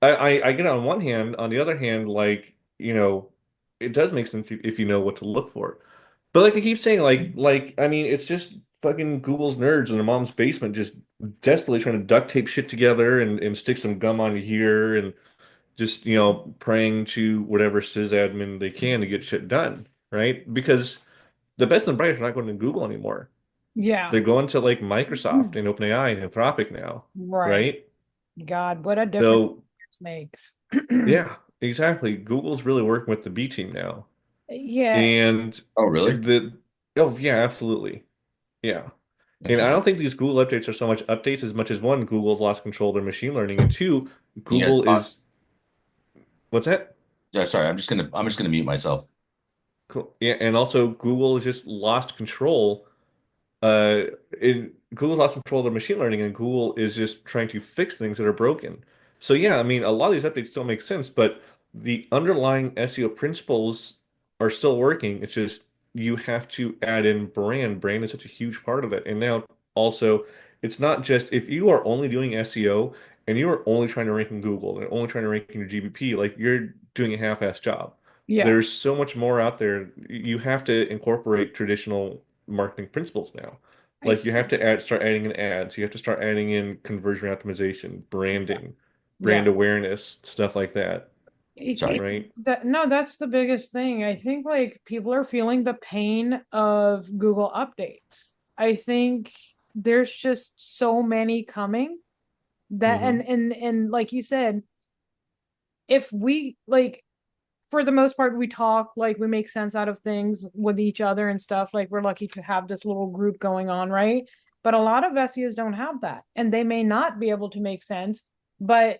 I get it on one hand. On the other hand, like it does make sense if you know what to look for. But like I keep saying, I mean, it's just fucking Google's nerds in their mom's basement just desperately trying to duct tape shit together and stick some gum on you here and just praying to whatever sysadmin they can to get shit done, right? Because the best and brightest are not going to Google anymore. Yeah. They're going to like Microsoft and OpenAI and Anthropic now, Right. right? God, what a difference So makes. yeah, exactly. Google's really working with the B team now. Yeah. And Oh, really? the oh yeah, absolutely. Yeah. And I Interesting. don't think these Google updates are so much updates as much as one, Google's lost control of their machine learning, and two, You guys Google talk. is what's that? Yeah, sorry. I'm just gonna mute myself. Cool. Yeah, and also Google has just lost control. Uh, Google's lost control of their machine learning, and Google is just trying to fix things that are broken. So yeah, I mean, a lot of these updates don't make sense, but the underlying SEO principles are still working. It's just you have to add in brand. Brand is such a huge part of it. And now also, it's not just if you are only doing SEO and you are only trying to rank in Google and only trying to rank in your GBP, like you're doing a half-ass job. Yeah. There's so much more out there. You have to incorporate traditional marketing principles now. I Like you have to start adding in ads. You have to start adding in conversion optimization, branding, yeah. brand awareness, stuff like that, I think Sorry. right? that no, that's the biggest thing. I think like people are feeling the pain of Google updates. I think there's just so many coming that Hmm. and like you said, if we like for the most part we talk like we make sense out of things with each other and stuff, like we're lucky to have this little group going on, right? But a lot of SEOs don't have that and they may not be able to make sense, but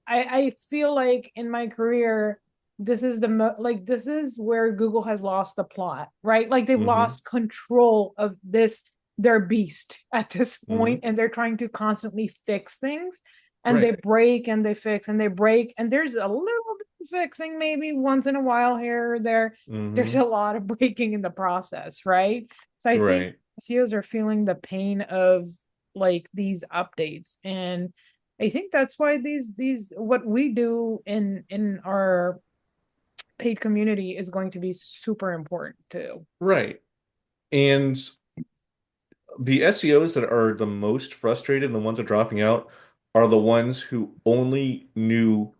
I feel like in my career, this is like this is where Google has lost the plot, right? Like they've Hmm. lost control of this their beast at this point, Hmm. and they're trying to constantly fix things, and they Right. break and they fix and they break, and there's a little bit of fixing maybe once in a while here or there. There's Hmm. a lot of breaking in the process, right? So I think Right. SEOs are feeling the pain of like these updates, and I think that's why these what we do in our paid community is going to be super important too. Right. And the SEOs that are the most frustrated and the ones that are dropping out are the ones who only knew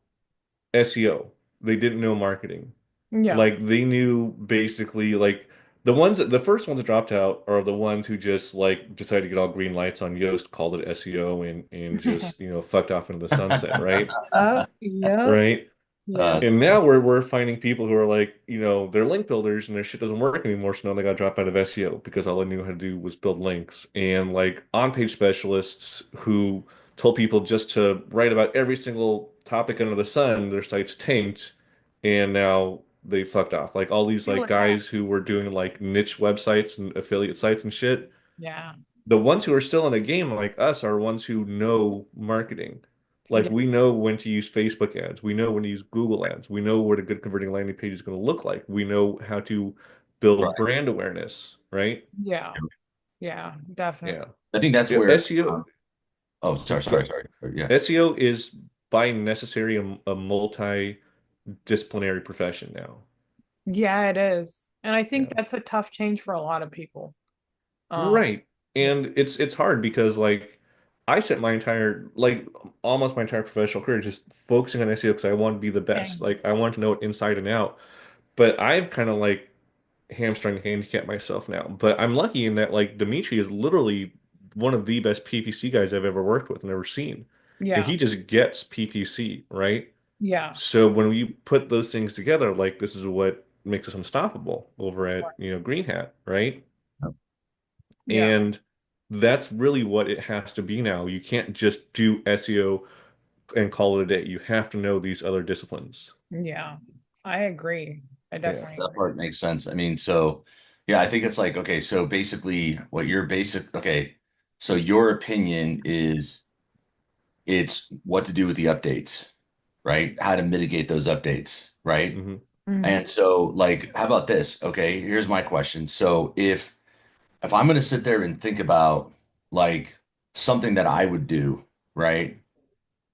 SEO. They didn't know marketing. Yeah. Like they knew basically like the first ones that dropped out are the ones who just like decided to get all green lights on Yoast, called it SEO and just, fucked off into the sunset, right? Yep. Right? Yep. It's And funny. now we're finding people who are like, they're link builders and their shit doesn't work anymore, so now they got to drop out of SEO because all they knew how to do was build links. And like on-page specialists who told people just to write about every single topic under the sun, their sites tanked, and now they fucked off. Like all these Feel like it now. guys who were doing like niche websites and affiliate sites and shit, Yeah. the ones who are still in the game like us are ones who know marketing. Like Yeah. we know when to use Facebook ads, we know when to use Google ads, we know what a good converting landing page is going to look like, we know how to build Right. brand awareness, right? Yeah. Yeah. Definitely. Yeah. I think that's Yeah, where, SEO, oh, sorry, sorry, sorry. Yeah. SEO is by necessary a multidisciplinary profession now. Yeah, it is. And I think Yeah. that's a tough change for a lot of people. Um, Right. yeah. And it's hard because like I spent my entire like almost my entire professional career just focusing on SEO because I wanted to be the best. Dang. Like I wanted to know it inside and out. But I've kind of like hamstrung handicapped myself now. But I'm lucky in that like Dimitri is literally one of the best PPC guys I've ever worked with and ever seen. And Yeah. he just gets PPC, right? Yeah. So when you put those things together, like this is what makes us unstoppable over at, Green Hat, right? Yeah. And that's really what it has to be now. You can't just do SEO and call it a day. You have to know these other disciplines. Yeah. I agree. I Yeah. definitely That agree. part makes sense. I mean, so yeah, I think it's like, okay, so basically what your basic, okay, so your opinion is it's what to do with the updates, right? How to mitigate those updates, right? Hmm. Mhm. And so like, how about this? Okay, here's my question. So if I'm going to sit there and think about like something that I would do, right?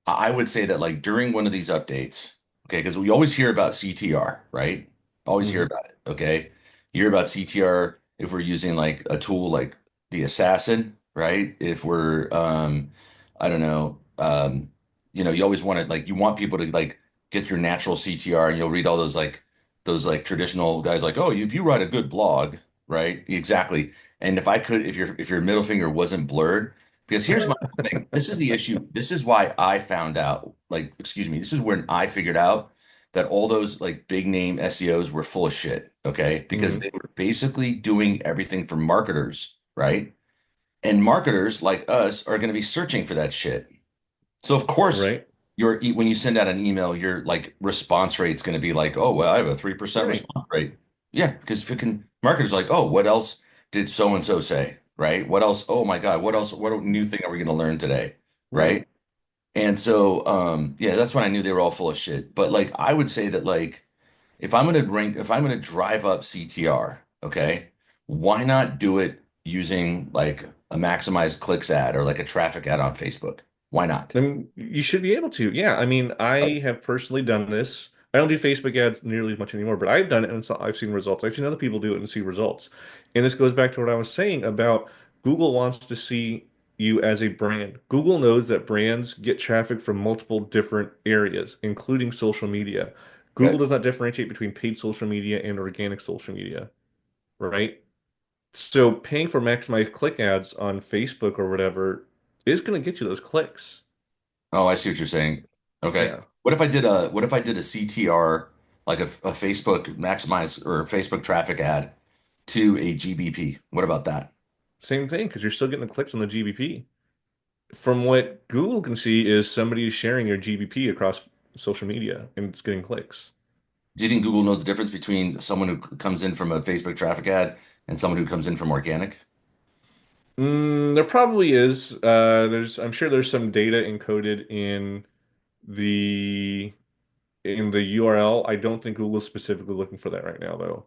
I would say that like during one of these updates, okay, because we always hear about CTR, right? Always hear Hmm. about it, okay? You hear about CTR if we're using like a tool like the Assassin, right? If we're I don't know, you always want to like you want people to like get your natural CTR and you'll read all those like traditional guys like, oh, if you write a good blog, right? Exactly. And if your middle finger wasn't blurred, because here's my thing. This is the issue. This is why I found out, like, excuse me, this is when I figured out that all those like big name SEOs were full of shit. Okay. Because Hmm. they were basically doing everything for marketers, right? And marketers like us are going to be searching for that shit. So of course, Right. when you send out an email, your like response rate's going to be like, oh, well, I have a 3% Right. response rate. Yeah, because freaking marketers are like, oh, what else did so and so say? Right? What else? Oh my God, what else? What new thing are we going to learn today? Right. Right? And so, yeah, that's when I knew they were all full of shit. But like, I would say that like, if I'm going to drive up CTR, Okay. Why not do it using like a maximized clicks ad or like a traffic ad on Facebook? Why not? I mean, you should be able to. Yeah, I mean, I have personally done this. I don't do Facebook ads nearly as much anymore, but I've done it and so I've seen results. I've seen other people do it and see results. And this goes back to what I was saying about Google wants to see you as a brand. Google knows that brands get traffic from multiple different areas, including social media. Google Okay. does not differentiate between paid social media and organic social media, right? So paying for maximized click ads on Facebook or whatever is going to get you those clicks. Oh, I see what you're saying. Okay. Yeah. What if I did a CTR, like a Facebook maximize or Facebook traffic ad to a GBP? What about that? Same thing, because you're still getting the clicks on the GBP. From what Google can see is somebody is sharing your GBP across social media and it's getting clicks. Do you think Google knows the difference between someone who comes in from a Facebook traffic ad and someone who comes in from organic? There probably is. I'm sure there's some data encoded the in the URL. I don't think Google's specifically looking for that right now, though.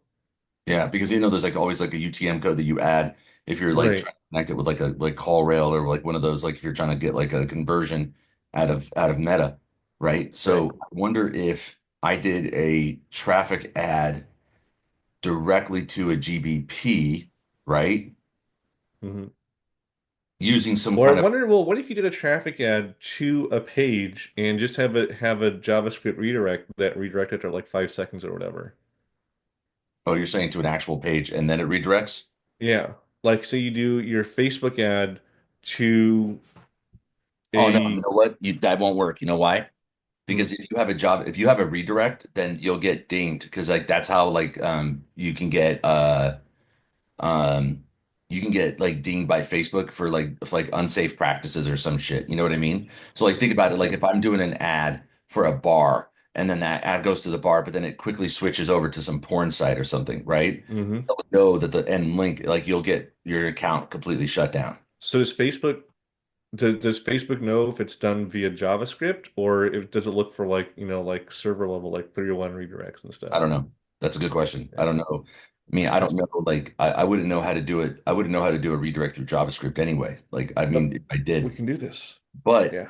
Yeah, because there's like always like a UTM code that you add if you're like Right, trying to connect it with like a like call rail or like one of those like if you're trying to get like a conversion out of Meta, right? right. So I wonder if I did a traffic ad directly to a GBP, right? hmm Using some Or I kind of wonder, well, what if you did a traffic ad to a page and just have a JavaScript redirect that redirected to like 5 seconds or whatever? oh, you're saying to an actual page and then it redirects? Yeah. Like, say you do your Facebook ad to Oh no, you a, know what? That won't work. You know why? hmm, Because if you have a redirect, then you'll get dinged because like that's how like um you can get like dinged by Facebook for like unsafe practices or some shit. You know what I mean? So like think about it like okay. if I'm doing an ad for a bar and then that ad goes to the bar, but then it quickly switches over to some porn site or something, right? hmm They'll know that the end link, like you'll get your account completely shut down. So does Facebook know if it's done via JavaScript or does it look for like, like server level, like 301 redirects and I stuff? don't know. That's a good question. I Yeah. don't know. I mean, I don't know. Interesting. Like, I wouldn't know how to do it. I wouldn't know how to do a redirect through JavaScript anyway. Like, I But mean, if I we did, can do this. but Yeah.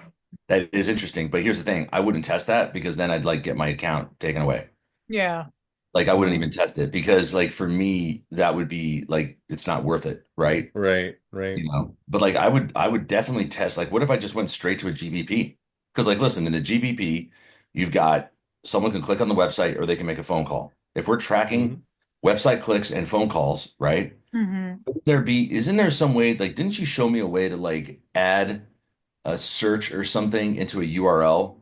that is interesting. But here's the thing: I wouldn't test that because then I'd like get my account taken away. Yeah. Like, I wouldn't Mm, even test it because, like, for me, that would be like it's not worth it, right? right, right. You know. But like, I would definitely test. Like, what if I just went straight to a GBP? Because, like, listen, in the GBP, you've got someone can click on the website or they can make a phone call. If we're tracking hmm website clicks and phone calls, right? Hmm. Isn't there some way, like, didn't you show me a way to like add a search or something into a URL?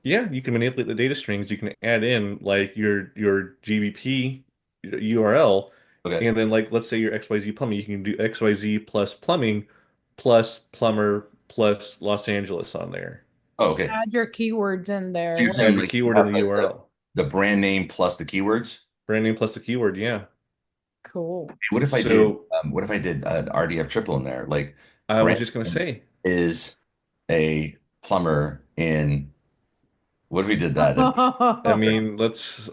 Yeah, you can manipulate the data strings. You can add in like your GBP URL, Okay. and then like let's say your XYZ plumbing, you can do XYZ plus plumbing plus plumber plus Los Angeles on there. Oh, Just okay. add your keywords in there. You're Like, saying Add your like you keyword have in the like URL. the brand name plus the keywords? Brand name plus the keyword, yeah. cool. So What if I did an RDF triple in there? Like I was brand just gonna name say, is a plumber in, what if we did that? I mean, let's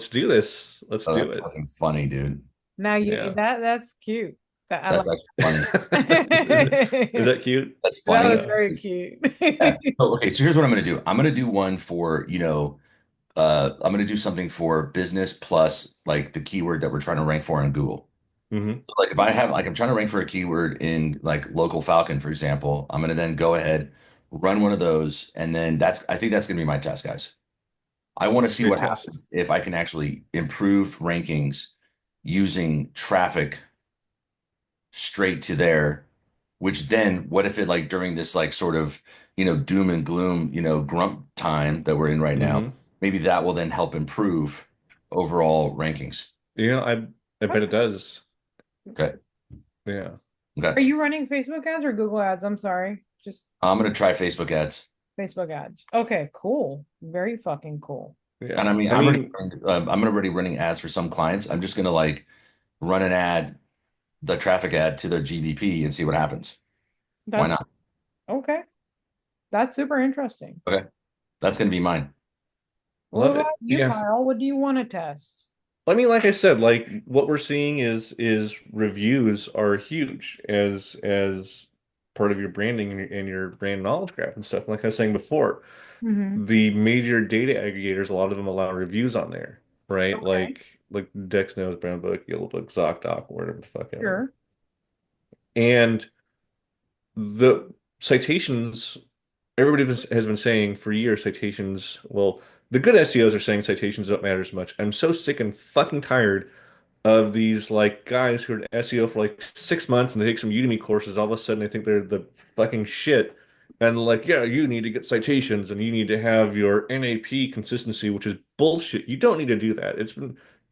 do this. Let's Oh, do that's it. fucking funny, dude. Now you Yeah. that's cute. That I That's like. actually funny. Is that cute? That's That funny. was Yeah. very cute. Yeah. So, okay, so here's what I'm gonna do. I'm gonna do one for, I'm gonna do something for business plus like the keyword that we're trying to rank for in Google. hmm So, like if I have like I'm trying to rank for a keyword in like local Falcon, for example, I'm gonna then go ahead, run one of those, and then I think that's gonna be my test, guys. I want to see Great what test. happens if I can actually improve rankings using traffic straight to there, which then what if it like during this like sort of, doom and gloom, grump time that we're in right now, hmm maybe that will then help improve overall rankings. I bet That's it does. Okay. Yeah. Are Okay. you running Facebook ads or Google ads? I'm sorry. Just I'm gonna try Facebook ads. Facebook ads. Okay, cool. Very fucking cool. And Yeah. I mean, I mean, I'm already running ads for some clients. I'm just gonna like run an ad, the traffic ad to their GBP and see what happens. Why That's not? okay. That's super interesting. Okay. That's gonna be mine. What love about it. you, Yeah. Kyle? What do you want to test? I mean, like I said, like what we're seeing is reviews are huge as part of your branding and your brand knowledge graph and stuff. Like I was saying before, Hmm. the major data aggregators, a lot of them allow reviews on there, right? Okay, Like Dex Knows, Brown Book, Yellow Book, ZocDoc, whatever the fuck ever. sure. And the citations, everybody has been saying for years, citations, well, the good SEOs are saying citations don't matter as much. I'm so sick and fucking tired of these like guys who are in SEO for like 6 months and they take some Udemy courses. All of a sudden, they think they're the fucking shit. And like, yeah, you need to get citations and you need to have your NAP consistency, which is bullshit. You don't need to do that.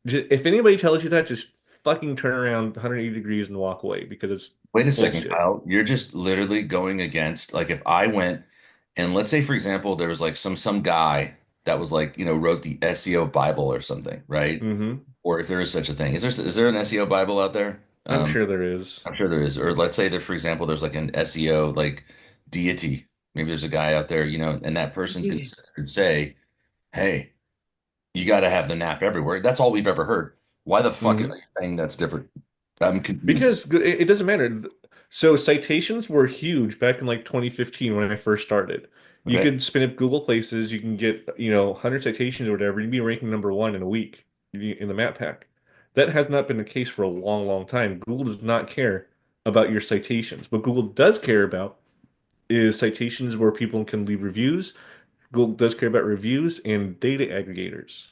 If anybody tells you that, just fucking turn around 180 degrees and walk away because it's Wait a second, bullshit. Kyle. You're just literally going against, like, if I went and let's say, for example, there was like some guy that was like, wrote the SEO Bible or something, right? Hmm. Or if there is such a thing. Is there an SEO Bible out there? I'm sure there is. I'm sure there is. Or let's say that, for example, there's like an SEO like deity. Maybe there's a guy out there, and that person's gonna Yeah. sit there and say, "Hey, you got to have the nap everywhere." That's all we've ever heard. Why the fuck are Hmm. you saying that's different? I'm confused. Because it doesn't matter. So citations were huge back in like 2015 when I first started. You Okay. could spin up Google Places, you can get, 100 citations or whatever, you'd be ranking number one in a week in the map pack. That has not been the case for a long, long time. Google does not care about your citations. What Google does care about is citations where people can leave reviews. Google does care about reviews and data aggregators,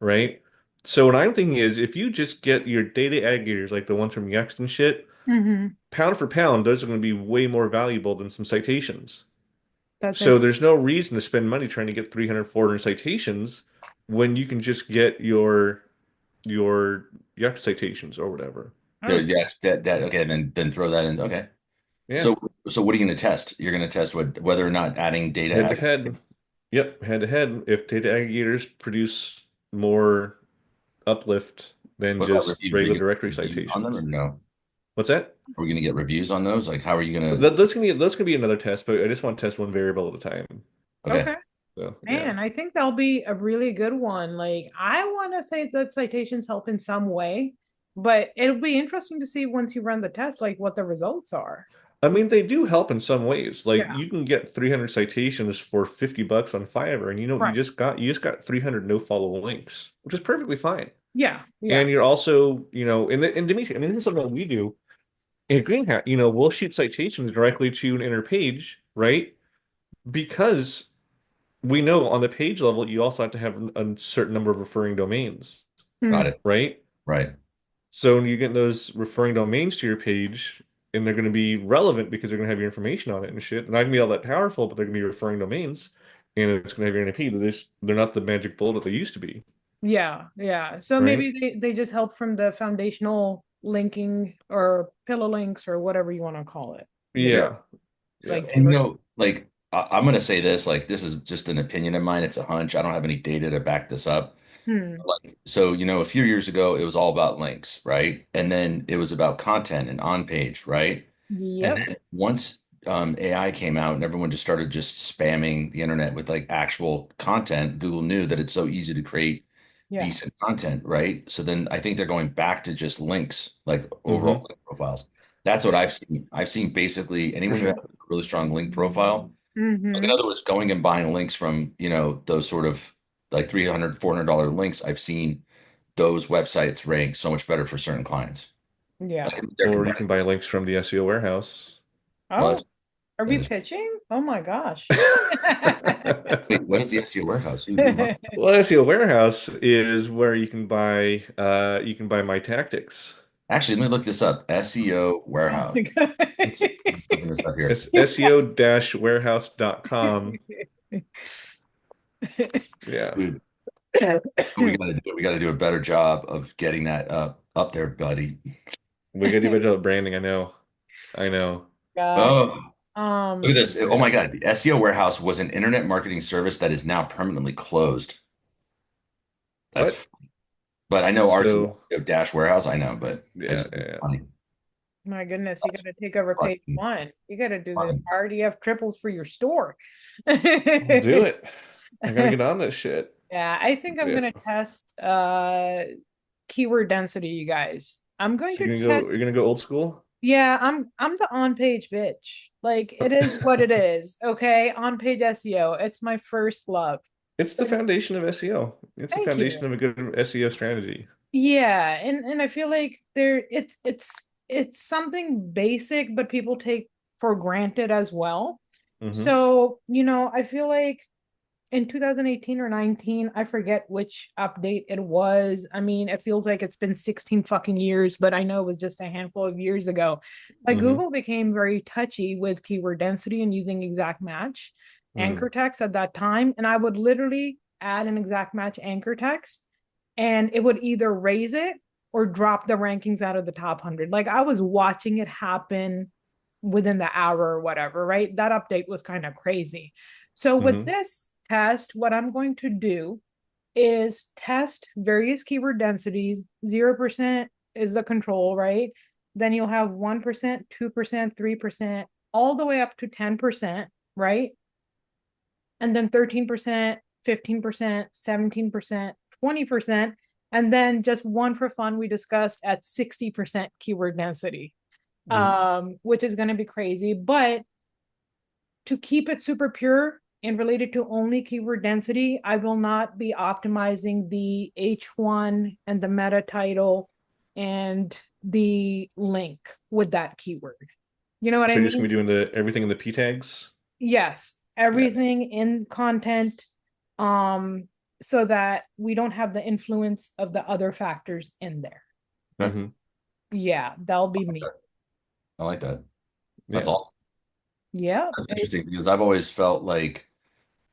right? So what I'm thinking is if you just get your data aggregators like the ones from Yext and shit, Hmm. pound for pound, those are going to be way more valuable than some citations. That's So it. there's no reason to spend money trying to get 300, 400 citations when you can just get your Yext citations or whatever. Oh, Yes, that okay, then throw that in. Okay. Yeah, So what are you going to test? You're going to test whether or not adding data head to head. Yep, head to head. If data aggregators produce more uplift than what about just reviews? Are you regular going to directory get reviews on them or citations. no? What's that? Are we going to get reviews on those? Like, how are you going to? Those can be another test, but I just want to test one variable at a time. Okay. okay. So yeah. Man, I think that'll be a really good one. Like, I want to say that citations help in some way, but it'll be interesting to see once you run the test, like what the results are. I mean, they do help in some ways. Like Yeah. you can get 300 citations for 50 bucks on Fiverr, and Right. you just got 300 no follow links, which is perfectly fine. Yeah. Yeah. And you're also, and Dimitri, I mean, this is something that we do in Green Hat. We'll shoot citations directly to an inner page, right? Because we know on the page level, you also have to have a certain number of referring domains, Got Hmm. it. right? Right. So when you get those referring domains to your page, and they're going to be relevant because they're going to have your information on it and shit. They're not going to be all that powerful, but they're going to be referring domains, and it's going to have your NP. They're not the magic bullet that they used to be, Yeah. Yeah. So right? maybe they just help from the foundational linking or pillow links or whatever you want to call it, Yeah. Yeah, yeah. like And yours. like I'm going to say this, like this is just an opinion of mine. It's a hunch. I don't have any data to back this up. Hmm. Like, so, a few years ago, it was all about links, right? And then it was about content and on page, right? And Yep. then once AI came out and everyone just started just spamming the internet with like actual content, Google knew that it's so easy to create Yeah. decent content, right? So then I think they're going back to just links, like overall Hmm. link profiles. That's what I've seen. I've seen basically For anyone who has sure. a really strong link profile, like in Mm-hmm. other words, going and buying links from, those sort of like $300, $400 links, I've seen those websites rank so much better for certain clients. Yeah. Like they're Or you can competitive. buy links from the SEO warehouse. Well, Oh, are we that is, pitching? Oh my gosh. wait, what is the SEO warehouse? Who bought? Well, SEO warehouse is where you can buy my tactics. Actually, let me look this up. SEO Oh warehouse. my God. It's I'm looking this up here. it's SEO-warehouse.com. Yeah. Dude, we got to do a better job of getting that up there, buddy. We gotta do a better job of branding, I know. I know. God. Oh, look at this. Oh my Yeah. God. The SEO warehouse was an internet marketing service that is now permanently closed. What? That's, but I know ours is So, SEO dash warehouse. I know, but I yeah, just think it's yeah, funny. My goodness, you got to take over page Fucking one. You got to do the funny. RDF triples for your store. I'll do it. I gotta get on this shit. Yeah, I think I'm Yeah. gonna test keyword density, you guys. I'm going So to test. you're gonna go old school? Yeah, I'm the on-page bitch. Like it is what it is. Okay, on-page SEO. It's my first love. It's the foundation of SEO. It's the Thank foundation you. of a good SEO strategy. Yeah, and I feel like it's something basic, but people take for granted as well. Hmm. So, I feel like in 2018 or 19, I forget which update it was. I mean, it feels like it's been 16 fucking years, but I know it was just a handful of years ago. Like Hmm. Google became very touchy with keyword density and using exact match Mm. anchor text at that time. And I would literally add an exact match anchor text and it would either raise it or drop the rankings out of the top 100. Like I was watching it happen within the hour or whatever, right? That update was kind of crazy. So with Hmm. this test, what I'm going to do is test various keyword densities. 0% is the control, right? Then you'll have 1%, 2%, 3%, all the way up to 10%, right? And then 13%, 15%, 17%, 20%, and then just one for fun we discussed at 60% keyword density, Mm. which is going to be crazy. But to keep it super pure and related to only keyword density, I will not be optimizing the H1 and the meta title and the link with that keyword. You know what So I you're just mean? gonna be doing the everything in the P tags? Yes, Yeah. everything in content, um, so that we don't have the influence of the other factors in there. Okay. Hmm. Yeah, that'll be me. I like that. That's Yeah. awesome. Yeah, That's interesting because I've always felt like,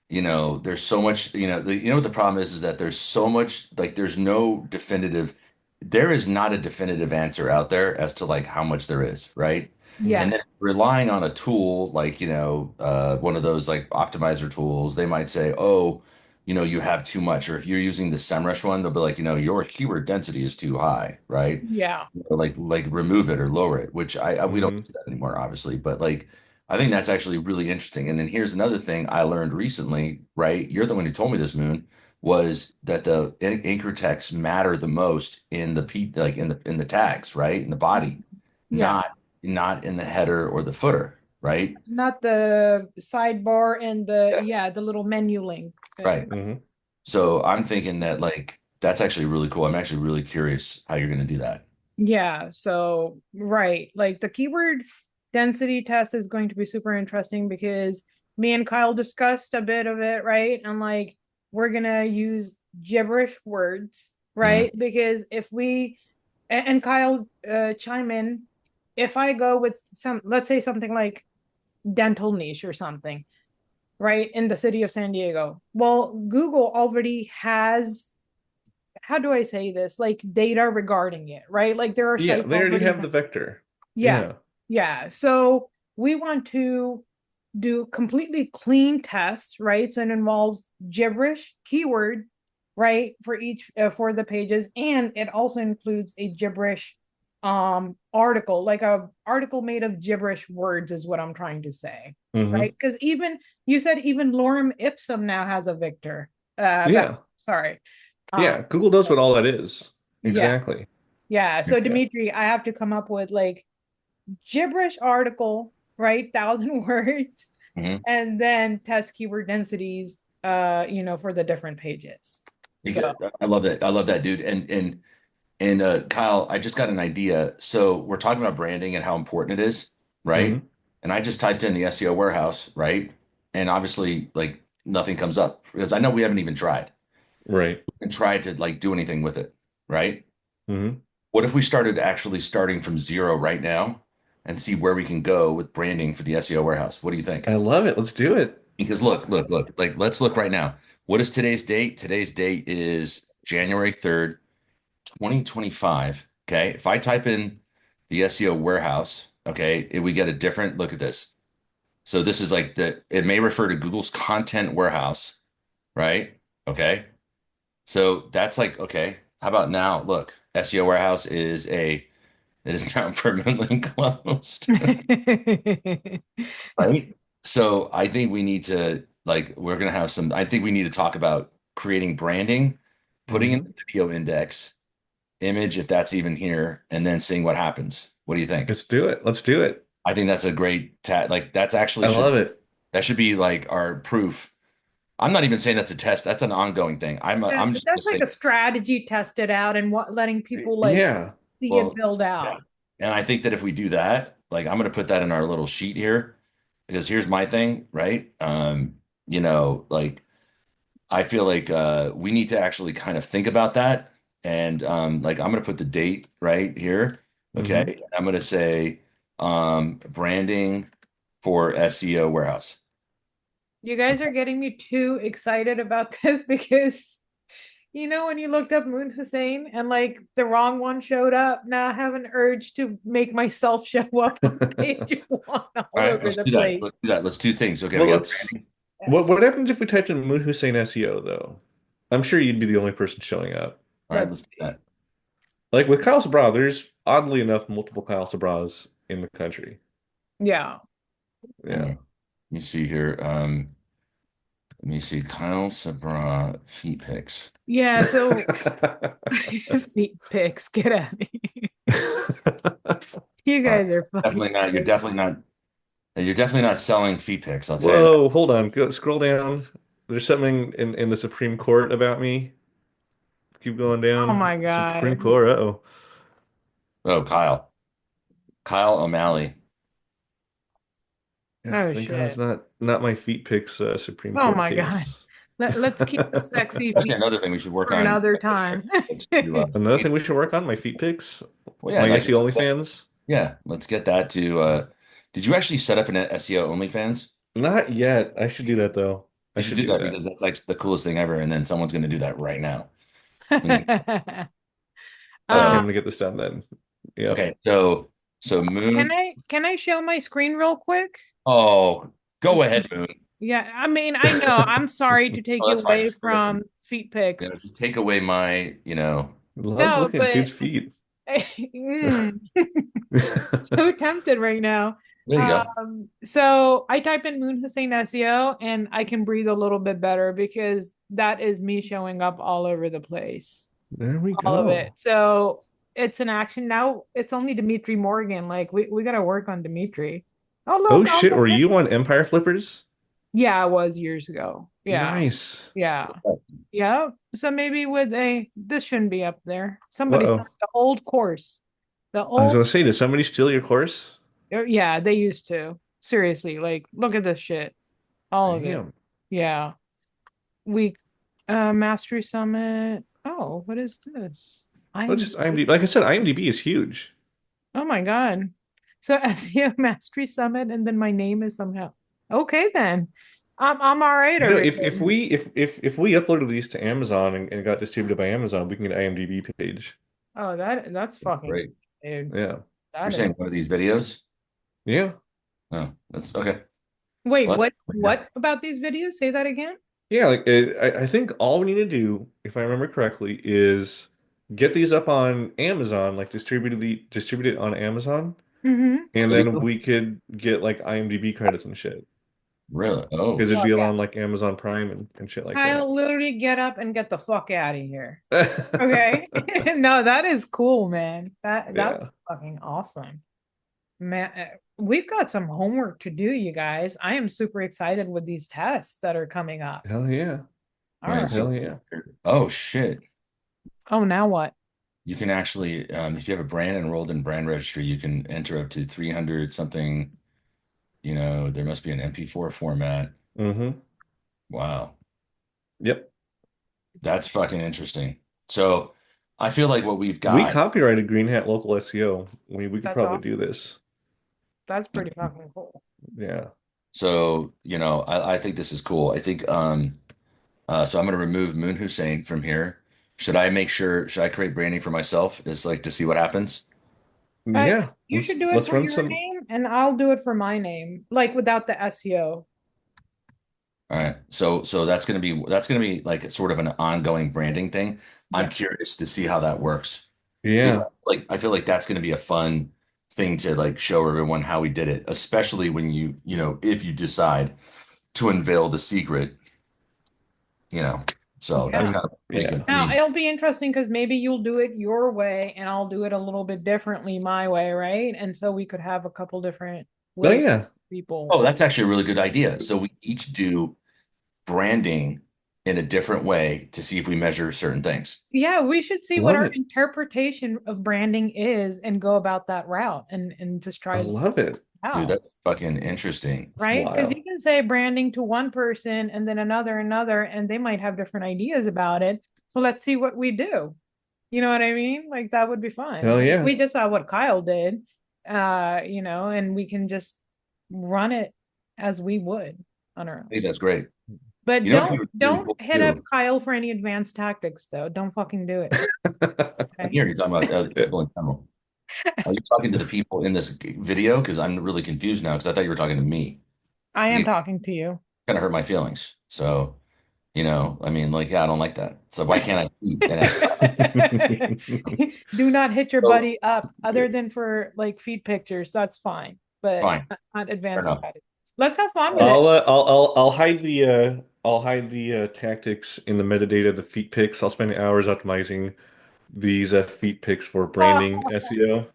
there's so much, what the problem is that there's so much, like, there is not a definitive answer out there as to like how much there is, right? Hmm. And yes, then relying on a tool like, one of those like optimizer tools, they might say, oh, you have too much. Or if you're using the SEMrush one, they'll be like, your keyword density is too high, right? yeah. Or like remove it or lower it, which we don't Hmm. do that anymore, obviously. But like, I think that's actually really interesting. And then here's another thing I learned recently, right? You're the one who told me this, Moon, was that the anchor texts matter the most in the like in the tags, right? In the body, Yeah, not in the header or the footer, right? not the sidebar and the Yeah. yeah, the little menu link Right. thing. Hmm. So I'm thinking that like that's actually really cool. I'm actually really curious how you're going to do that. Yeah, so right, like the keyword density test is going to be super interesting because me and Kyle discussed a bit of it, right? And like we're gonna use gibberish words, Mhm. right? Because if we and Kyle chime in, if I go with some, let's say something like dental niche or something, right, in the city of San Diego. Well, Google already has, how do I say this? Like data regarding it, right? Like there are Yeah, sites they already already have that, the vector. yeah, Yeah. yeah. So we want to do completely clean tests, right? So it involves gibberish keyword, right, for each for the pages, and it also includes a gibberish article, like a article made of gibberish words, is what I'm trying to say, Hmm. right? Because even you said even lorem ipsum now has a victor. Yeah. Sorry. Yeah. Google knows what all that is. Yeah, Exactly. yeah. So Yeah. Dimitri, I have to come up with like gibberish article, right? 1,000 words, Mhm. and then test keyword densities, for the different pages. So I love that. I love that, dude. And Kyle, I just got an idea. So we're talking about branding and how important it is, right? Hmm. And I just typed in the SEO warehouse, right? And obviously, like nothing comes up because I know we haven't even tried Right. and tried to like do anything with it, right? Hmm. What if we starting from zero right now and see where we can go with branding for the SEO warehouse? What do you think? I love it. Let's do it. Because look, like let's look right now. What is today's date? Today's date is January 3rd, 2025. Okay. If I type in the SEO warehouse, okay, we get a different look at this. So this is like it may refer to Google's content warehouse, right? Okay. So that's like, okay, how about now? Look, SEO warehouse it is now permanently closed, right? So I think we need to like we're gonna I think we need to talk about creating branding, putting in Hmm. the video index, image, if that's even here, and then seeing what happens. What do you think? Let's do it. Let's do it. I think that's a great like that's actually I should love it. that should be like our proof. I'm not even saying that's a test. That's an ongoing thing. I'm just gonna That's like say, a strategy tested out and what letting people like Yeah. see it well, build yeah. out. And I think that if we do that, like I'm gonna put that in our little sheet here because here's my thing, right? Like I feel like we need to actually kind of think about that. And like I'm gonna put the date right here. Hmm. Okay. I'm gonna say branding for SEO warehouse. You guys are getting me too excited about this because when you looked up Moon Hussain and like the wrong one showed up, now I have an urge to make myself show up on page one All all right, over let's the do that. place. Let's do that. Let's do things. Okay, we Well, got let's. branding. What happens if we typed in Moon Hussein SEO though? I'm sure you'd be the only person showing up. All right, Let's let's do see. that. Like with Kyle Sabraw, there's oddly enough multiple Kyle Sabraws in the country. Yeah. Yeah. Let me see here. Let me see. Kyle Sabra feet pics. Yeah, So so feet pics, get out of here. You all right. guys are fucking Definitely not. You're crazy. definitely not. You're definitely not selling feet pics. I'll tell you that. Whoa, hold on. Go scroll down. There's something in the Supreme Court about me. Keep going Oh down. my Supreme God. Court. Uh-oh. Oh, Kyle. Kyle O'Malley. Yeah, Oh thank God it's shit. not my feet picks Supreme Oh Court my God. case. Let's keep the sexy That's feet another thing we should work for on. another time. To, Another thing we should work on, my feet picks, well, yeah, my like SEO OnlyFans. yeah, let's get that to. Did you actually set up an SEO OnlyFans? Not yet. I should do that though. I You should should do do that that. because that's like the coolest thing ever. And then someone's going to do that right now. And Okay, uh, I'm gonna get this done then. Yep. okay, so can Moon. I show my screen real quick? Oh, go ahead, Moon. Yeah, I mean, I know. I'm sorry to take Oh, you that's fine. away Just go ahead. from feet pics. Just take away my. Loves No, looking at but dude's feet. mm, so tempted right now. There you go. So I type in Moon Hussein SEO and I can breathe a little bit better because that is me showing up all over the place. There we All of it. go. So it's an action. Now it's only Dimitry Morgan. Like we gotta work on Dimitry. Oh Oh look, shit, Uncle were Nick. you on Empire Flippers? Yeah, it was years ago. Yeah. Nice. Yeah. Yeah. So maybe with a this shouldn't be up there. Somebody's Uh-oh. the old course. The I was old gonna say, did somebody steal your course? yeah, they used to. Seriously, like look at this shit. All of it. Damn. Yeah. We Mastery Summit. Oh, what is this? Let's I'm just IMDb. Like I said, IMDb is huge. oh my God. So SEO Mastery Summit, and then my name is somehow okay then. I'm all right You know, over if here. we if we uploaded these to Amazon and got distributed by Amazon, we can get an IMDb page. Oh, that's fucking Great. dude. Yeah. You're That is saying one of these videos? Yeah. No, that's okay. wait, Well, that's what about these videos? Say that again. Yeah, like I think all we need to do, if I remember correctly, is get these up on Amazon, like distribute it on Amazon, Mm-hmm. and then illegal. we could get like IMDb credits and shit. Really? Oh, Because it'd Oh be yeah. on like Amazon Prime and shit like that. I'll literally get up and get the fuck out of here. Okay. No, that is cool, man. That was Yeah. fucking awesome. Man, we've got some homework to do, you guys. I am super excited with these tests that are coming up. Hell yeah. All wait. right. So, Hell yeah. oh shit. Oh, now what? You can actually, if you have a brand enrolled in brand registry, you can enter up to 300 something. There must be an MP4 format. Mm-hmm. Wow. Yep. That's fucking interesting. So I feel like what we've We got, copyrighted Green Hat Local SEO. We could That's probably awesome. do this. That's pretty fucking cool. Yeah. so, I think this is cool. I think, so I'm going to remove Moon Hussein from here. Should I create branding for myself? Is like to see what happens? Uh, Yeah. you should do it Let's for run your some. name, and I'll do it for my name, like without the SEO. All right. So that's gonna be like sort of an ongoing branding thing. I'm Yeah. curious to see how that works. Because Yeah. like I feel like that's gonna be a fun thing to like show everyone how we did it, especially when if you decide to unveil the secret, you know. So that's Yeah. kind of Yeah. thinking. I Now mean, it'll be interesting because maybe you'll do it your way and I'll do it a little bit differently my way, right? And so we could have a couple different Oh ways yeah. people. oh, that's actually a really good idea. So we each do branding in a different way to see if we measure certain things. Yeah, we should see what Love our it. interpretation of branding is and go about that route and just I try it love it. Dude, out. that's fucking interesting. It's Right? Because wild. you can say branding to one person and then another, and they might have different ideas about it. So let's see what we do. You know what I mean? Like that would be fun. Hell yeah. We just saw what Kyle did, and we can just run it as we would on our I own. think that's great. But You know what would don't be really don't cool hit up too? Kyle for any advanced tactics though. Don't fucking do it. Okay. Here, you're talking about people in general. Are you talking to the people in this video? Because I'm really confused now because I thought you were talking to me. I am It talking to you. kind of hurt my feelings. So, I mean, like, yeah, I don't like that. So why can't I eat and act? Do not hit your So, buddy up other than for like feed pictures. That's fine, but fine, not fair advanced enough. strategies. Let's have fun with it. I'll hide the tactics in the metadata of the feet picks. I'll spend hours optimizing these feet picks for branding SEO.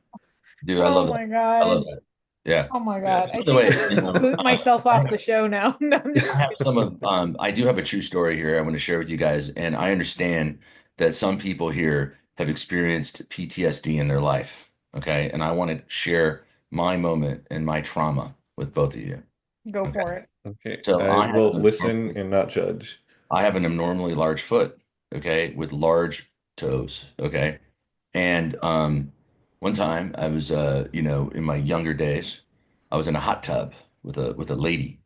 Dude, I Oh love that. my I love God. that. Yeah. Oh my Yeah. God. By I the think I'm way, gonna boot myself off the show now. No, I'm I just have some of I do have a true story here I want to share with you guys, and I understand that some people here have experienced PTSD in their life. Okay, and I want to share my moment and my trauma with both of you. go Okay, for it. Okay. so I will listen and not judge. I have an abnormally large foot. Okay, with large toes. Okay, and one time I was in my younger days, I was in a hot tub with a lady.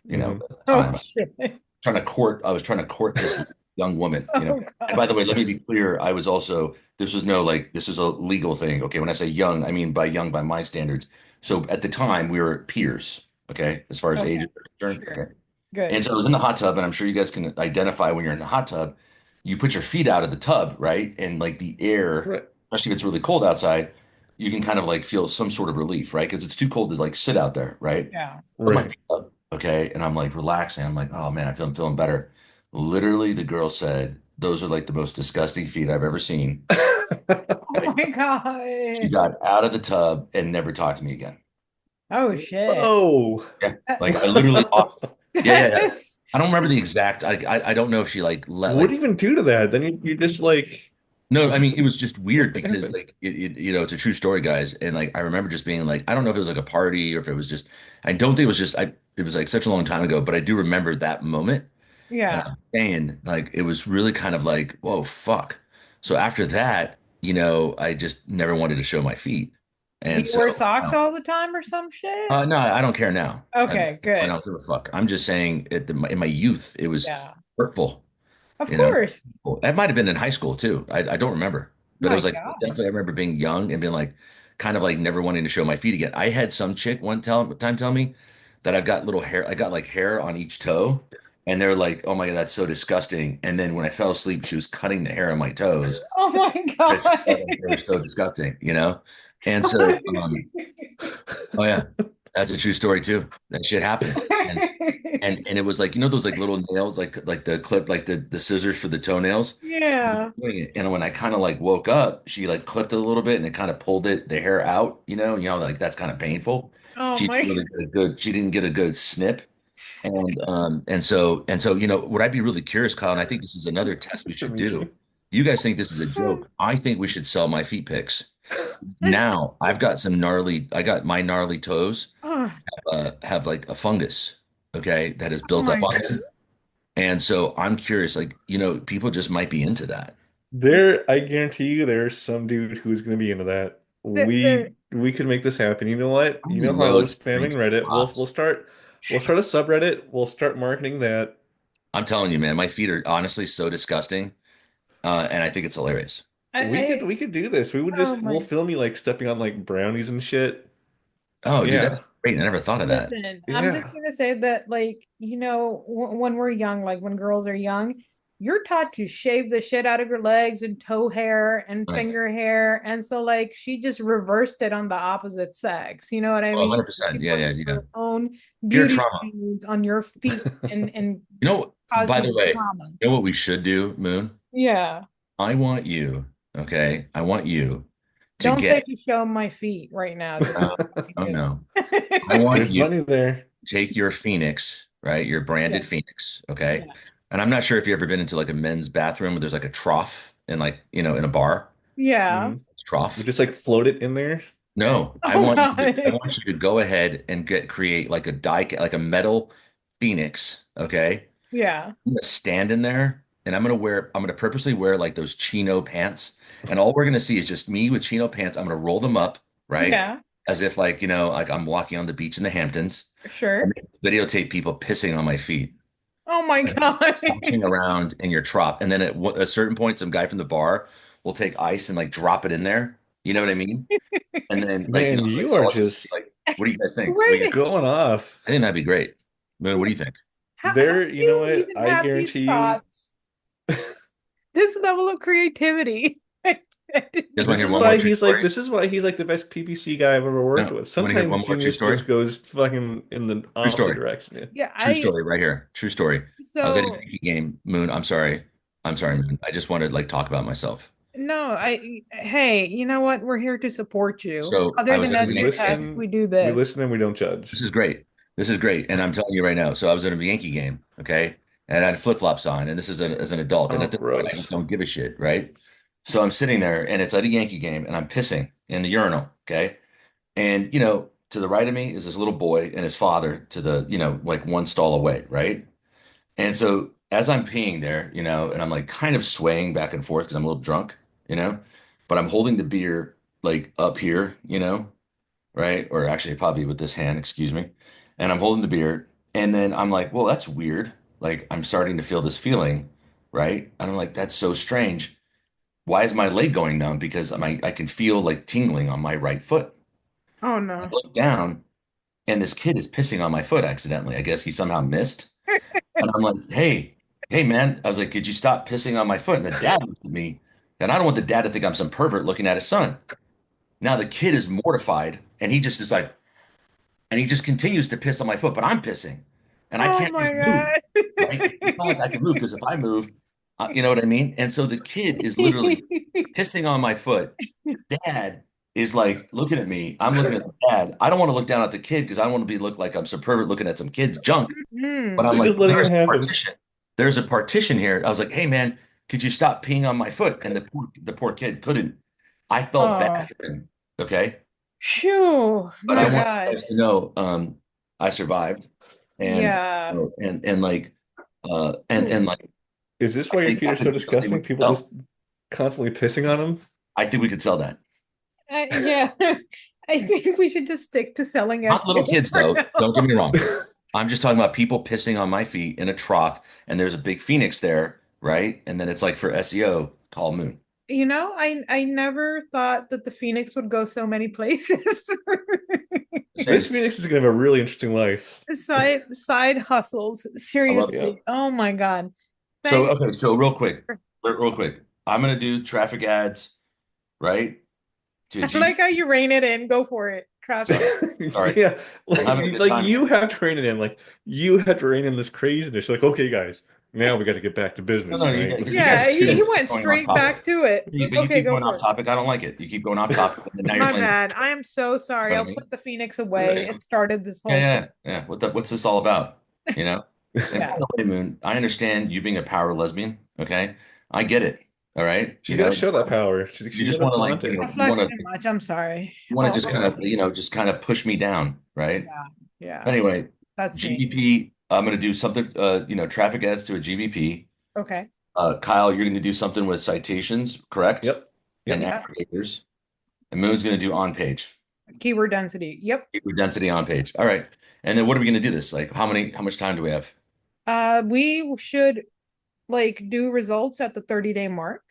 Hmm. At the Oh time. shit. I was trying to court this young woman. Oh And by God. the way, let me be clear, this was no like this is a legal thing. Okay. When I say young, I mean by young by my standards. So at the time we were peers, okay, as far as age Okay. is concerned. Sure. Okay. And Good. so I was in the hot tub, and I'm sure you guys can identify when you're in the hot tub, you put your feet out of the tub, right? And like the air, Right. especially if it's really cold outside, you can kind of like feel some sort of relief, right? Because it's too cold to like sit out there, right? Yeah. Put my Right. feet up, okay, and I'm like relaxing. I'm like, oh man, I'm feeling better. Literally, the girl said, "Those are like the most disgusting feet I've ever seen." Oh Right? my She God. got out of the tub and never talked to me again. Oh shit. Whoa. Yeah, Uh, like I literally lost. Yeah, yeah, yeah. That's I don't remember the exact. I don't know if she like let What like. even do to that? Then you just like No, I mean it was just what weird the because heaven? like it's a true story, guys. And like I remember just being like, I don't know if it was like a party or if it was just. I don't think it was just. It was like such a long time ago, but I do remember that moment. And yeah. I'm saying, like, it was really kind of like, whoa, fuck. So after that, I just never wanted to show my feet. Do And you so, wear socks all the time or some shit? no, I don't care now. Okay, I good. don't give a fuck. I'm just saying, in my youth, it was Yeah. hurtful, Of you know? course. It might have been in high school too. I don't remember. But it My was like, God. definitely, I remember being young and being like, kind of like never wanting to show my feet again. I had some chick time tell me that I've got little hair, I got like hair on each toe. And they're like, oh my God, that's so disgusting. And then when I fell asleep, she was cutting the hair on my toes. Oh my But she God. felt like they were so disgusting. And so, oh yeah, that's a true story too. That shit happened. And it was like, those like little nails, like the clip, like the scissors for the toenails. Yeah. And when I kind of like woke up, she like clipped it a little bit and it kind of pulled the hair out, like that's kind of painful. Oh She my. didn't really get a good, she didn't get a good snip. And so, what I'd be really curious, Kyle, and I think this is another test we should do. Dimitry. You guys think this is a joke? I think we should sell my feet pics. Now I got my gnarly toes Oh, have like a fungus, okay, that is oh built up my on God. them. And so I'm curious, like, people just might be into that. I guarantee you there's some dude who's gonna be into that. The, We could make this happen. You know what? I'm You gonna know be how I low was spamming drinking Reddit? lots. We'll start a subreddit. We'll start marketing that. I'm telling you, man, my feet are honestly so disgusting. And I think it's hilarious. I, We could do this. oh We'll my. film you like stepping on like brownies and shit. Oh, dude, Yeah. that's great. I never thought of that. Listen, I'm just Yeah. gonna say that, like, when we're young, like when girls are young, you're taught to shave the shit out of your legs and toe hair and Right. finger hair. And so, like, she just reversed it on the opposite sex. You know what I Oh, mean? 100%. She Yeah, put yeah, yeah. her own Pure beauty trauma. standards on your feet and You know, cause By the people way, trauma. you know what we should do, Moon? Yeah. I want you, okay? I want you to Don't say get, to show my feet right now. Just uh, oh good. no, I want There's you money there. to take your Phoenix, right? Your Yeah. branded Phoenix, okay? Yeah. And I'm not sure if you've ever been into like a men's bathroom where there's like a trough in like, in a bar, Yeah. Mhm. We trough. just like float it in there. No, Oh I God. want you to go ahead and create like a like a metal Phoenix, okay? Yeah. I'm gonna stand in there and I'm gonna purposely wear like those chino pants. And all we're gonna see is just me with chino pants. I'm gonna roll them up, right? Yeah. As if like, like I'm walking on the beach in the Hamptons Sure. and videotape people pissing on my feet, Oh my God. splashing around in your trop. And then at a certain point, some guy from the bar will take ice and like drop it in there. You know what I mean? And then like, Man, like you so are I'll just be just like, what do you guys think? What do you guys Wait, think? going off. I think that'd be great. Moon, what do you think? how There, do you know you what? even I have these guarantee you. thoughts? This level of creativity. I You guys want This to hear is one more why true he's like story? this is why he's like the best PPC guy I've ever worked No, with. you want to hear Sometimes one more true genius story? just goes fucking in the True opposite story. direction. Yeah. Yeah, True story right here. True story. I was at a so Yankee game, Moon. I'm sorry. I'm sorry, Moon. I just wanted to like talk about myself. no, hey, you know what? We're here to support you. So I Other was than at a We SEO Yankee tests, game. listen, we do we this. listen and we don't This judge. is great. This is great. And I'm telling you right now. So I was at a Yankee game, okay? And I had flip-flops on, and this is as an adult. And Oh, at this point, I just gross. don't give a shit, right? So I'm sitting there, and it's at a Yankee game, and I'm pissing in the urinal, okay? And, to the right of me is this little boy and his father to the, like one stall away, right? And so as I'm peeing there, and I'm like kind of swaying back and forth because I'm a little drunk, but I'm holding the beer like up here, right? Or actually, probably with this hand, excuse me. And I'm holding the beer. And then I'm like, well, that's weird. Like, I'm starting to feel this feeling, right? And I'm like, that's so strange. Why is my leg going numb? Because I can feel like tingling on my right foot. Oh I no. look down and this kid is pissing on my foot accidentally. I guess he somehow missed. And I'm like, hey, man. I was like, could you stop pissing on my foot? And the dad looked at me. And I don't want the dad to think I'm some pervert looking at his son. Now the kid is mortified and he just is like, and he just continues to piss on my foot, but I'm pissing and I Oh can't my even move, God. right? It's not like I can move because if I move, you know what I mean? And so the kid is literally pissing on my foot. Dad is like looking at me. I'm looking at the dad. I don't want to look down at the kid because I don't want to be look like I'm some pervert looking at some kid's junk. But Mm. So I'm you're like, just letting there's it a happen. partition. There's a partition here. I was like, hey man, could you stop peeing on my foot? And the poor kid couldn't. I felt bad Oh, for him. Okay. phew. But I My want you God. guys to know, I survived, and Yeah. and like, and like, Is this why your feet I are so could do something disgusting? with People myself. just constantly pissing on them? I think we could sell that. Yeah. I think we should just stick to selling Not little SEO kids for though. Don't get me now. wrong. I'm just talking about people pissing on my feet in a trough, and there's a big phoenix there, right? And then it's like for SEO, call Moon. I never thought that the Phoenix would go so many places. Just This saying. Phoenix is gonna have a really interesting life. Side hustles. I love it. Yeah. Seriously. Oh my God. So Thanks. okay, so real quick. I'm gonna do traffic ads, right? To I like GB. how you rein it in. Go for it. Traffic. Sorry, Yeah, I'm having a good like time you here. have to rein it in. Like you have to rein in this craziness. Like, okay, guys, now we got to get back to No, business, no, right? because you guys Yeah, he keep went going off straight topic. back to it. But you Okay, keep go going for off it. topic. I don't like it. You keep going off topic, and now you're My playing. bad. I am so You sorry. know I'll what I mean? put the Phoenix Yeah, away. It started this yeah, whole thing. yeah. Yeah. What's this all about? You know? And by Yeah. the way, Moon, I understand you being a power lesbian. Okay, I get it. All right, She's got to show that power. you She's just got to want to like, flaunt it. I flexed too much. I'm sorry. you want to Oh, just kind of, just kind of push me down, right? yeah. Yeah. Anyway, That's me. GBP. I'm going to do something. Traffic adds to a GBP. Okay. Kyle, you're going to do something with citations, correct? Yep. And Yep. Yeah. aggregators. And Moon's going to do on page. Keyword density. Yep. Keyword density on page. All right. And then what are we going to do this? Like how much time do we have? We should like do results at the 30-day mark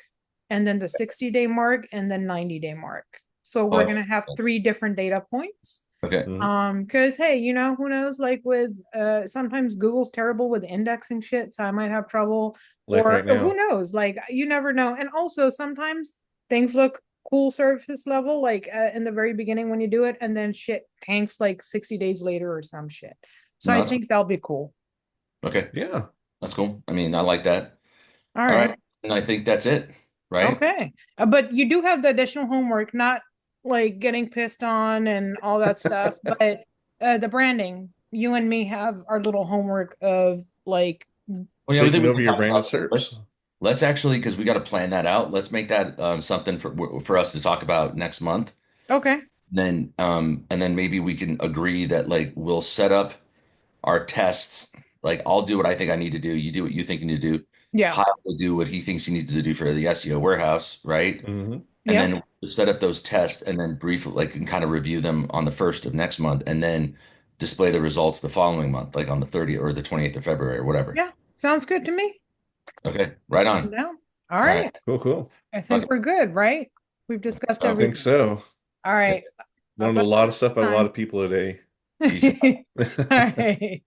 and then the 60-day mark and then 90-day mark. So Oh, we're gonna have three different data points. okay. Mhm. Because hey, who knows, like with sometimes Google's terrible with indexing shit, so I might have trouble. Like Or right who now. knows, like you never know. And also sometimes things look cool surface level, like in the very beginning when you do it, and then shit tanks like 60 days later or some shit. So No, I that's think that'll be cool. okay. Yeah. That's cool. I mean, I like that. All All right. right. And I think that's it, right? Okay. But you do have the additional homework, not like getting pissed on and all that stuff, but the branding. You and me have our little homework of like, Well, yeah, I think Taking we over can your talk branded about that. SERPs. Let's actually, because we got to plan that out. Let's make that something for us to talk about next month. okay. And then maybe we can agree that like we'll set up our tests. Like I'll do what I think I need to do. You do what you think you need to do. Yeah. Kyle will do what he thinks he needs to do for the SEO warehouse, right? Hmm. And Yep. then we'll set up those tests and then brief like and kind of review them on the first of next month, and then display the results the following month, like on the 30th or the 28th of February or whatever. Yeah. Sounds good to me. Okay, right on. No. All All right. right. Cool, cool. I Okay. think we're good, right? We've discussed I think everything. so. All Yeah. right. I'll Learned a talk to you lot of stuff next by a lot time. of people today. Peace out. All right.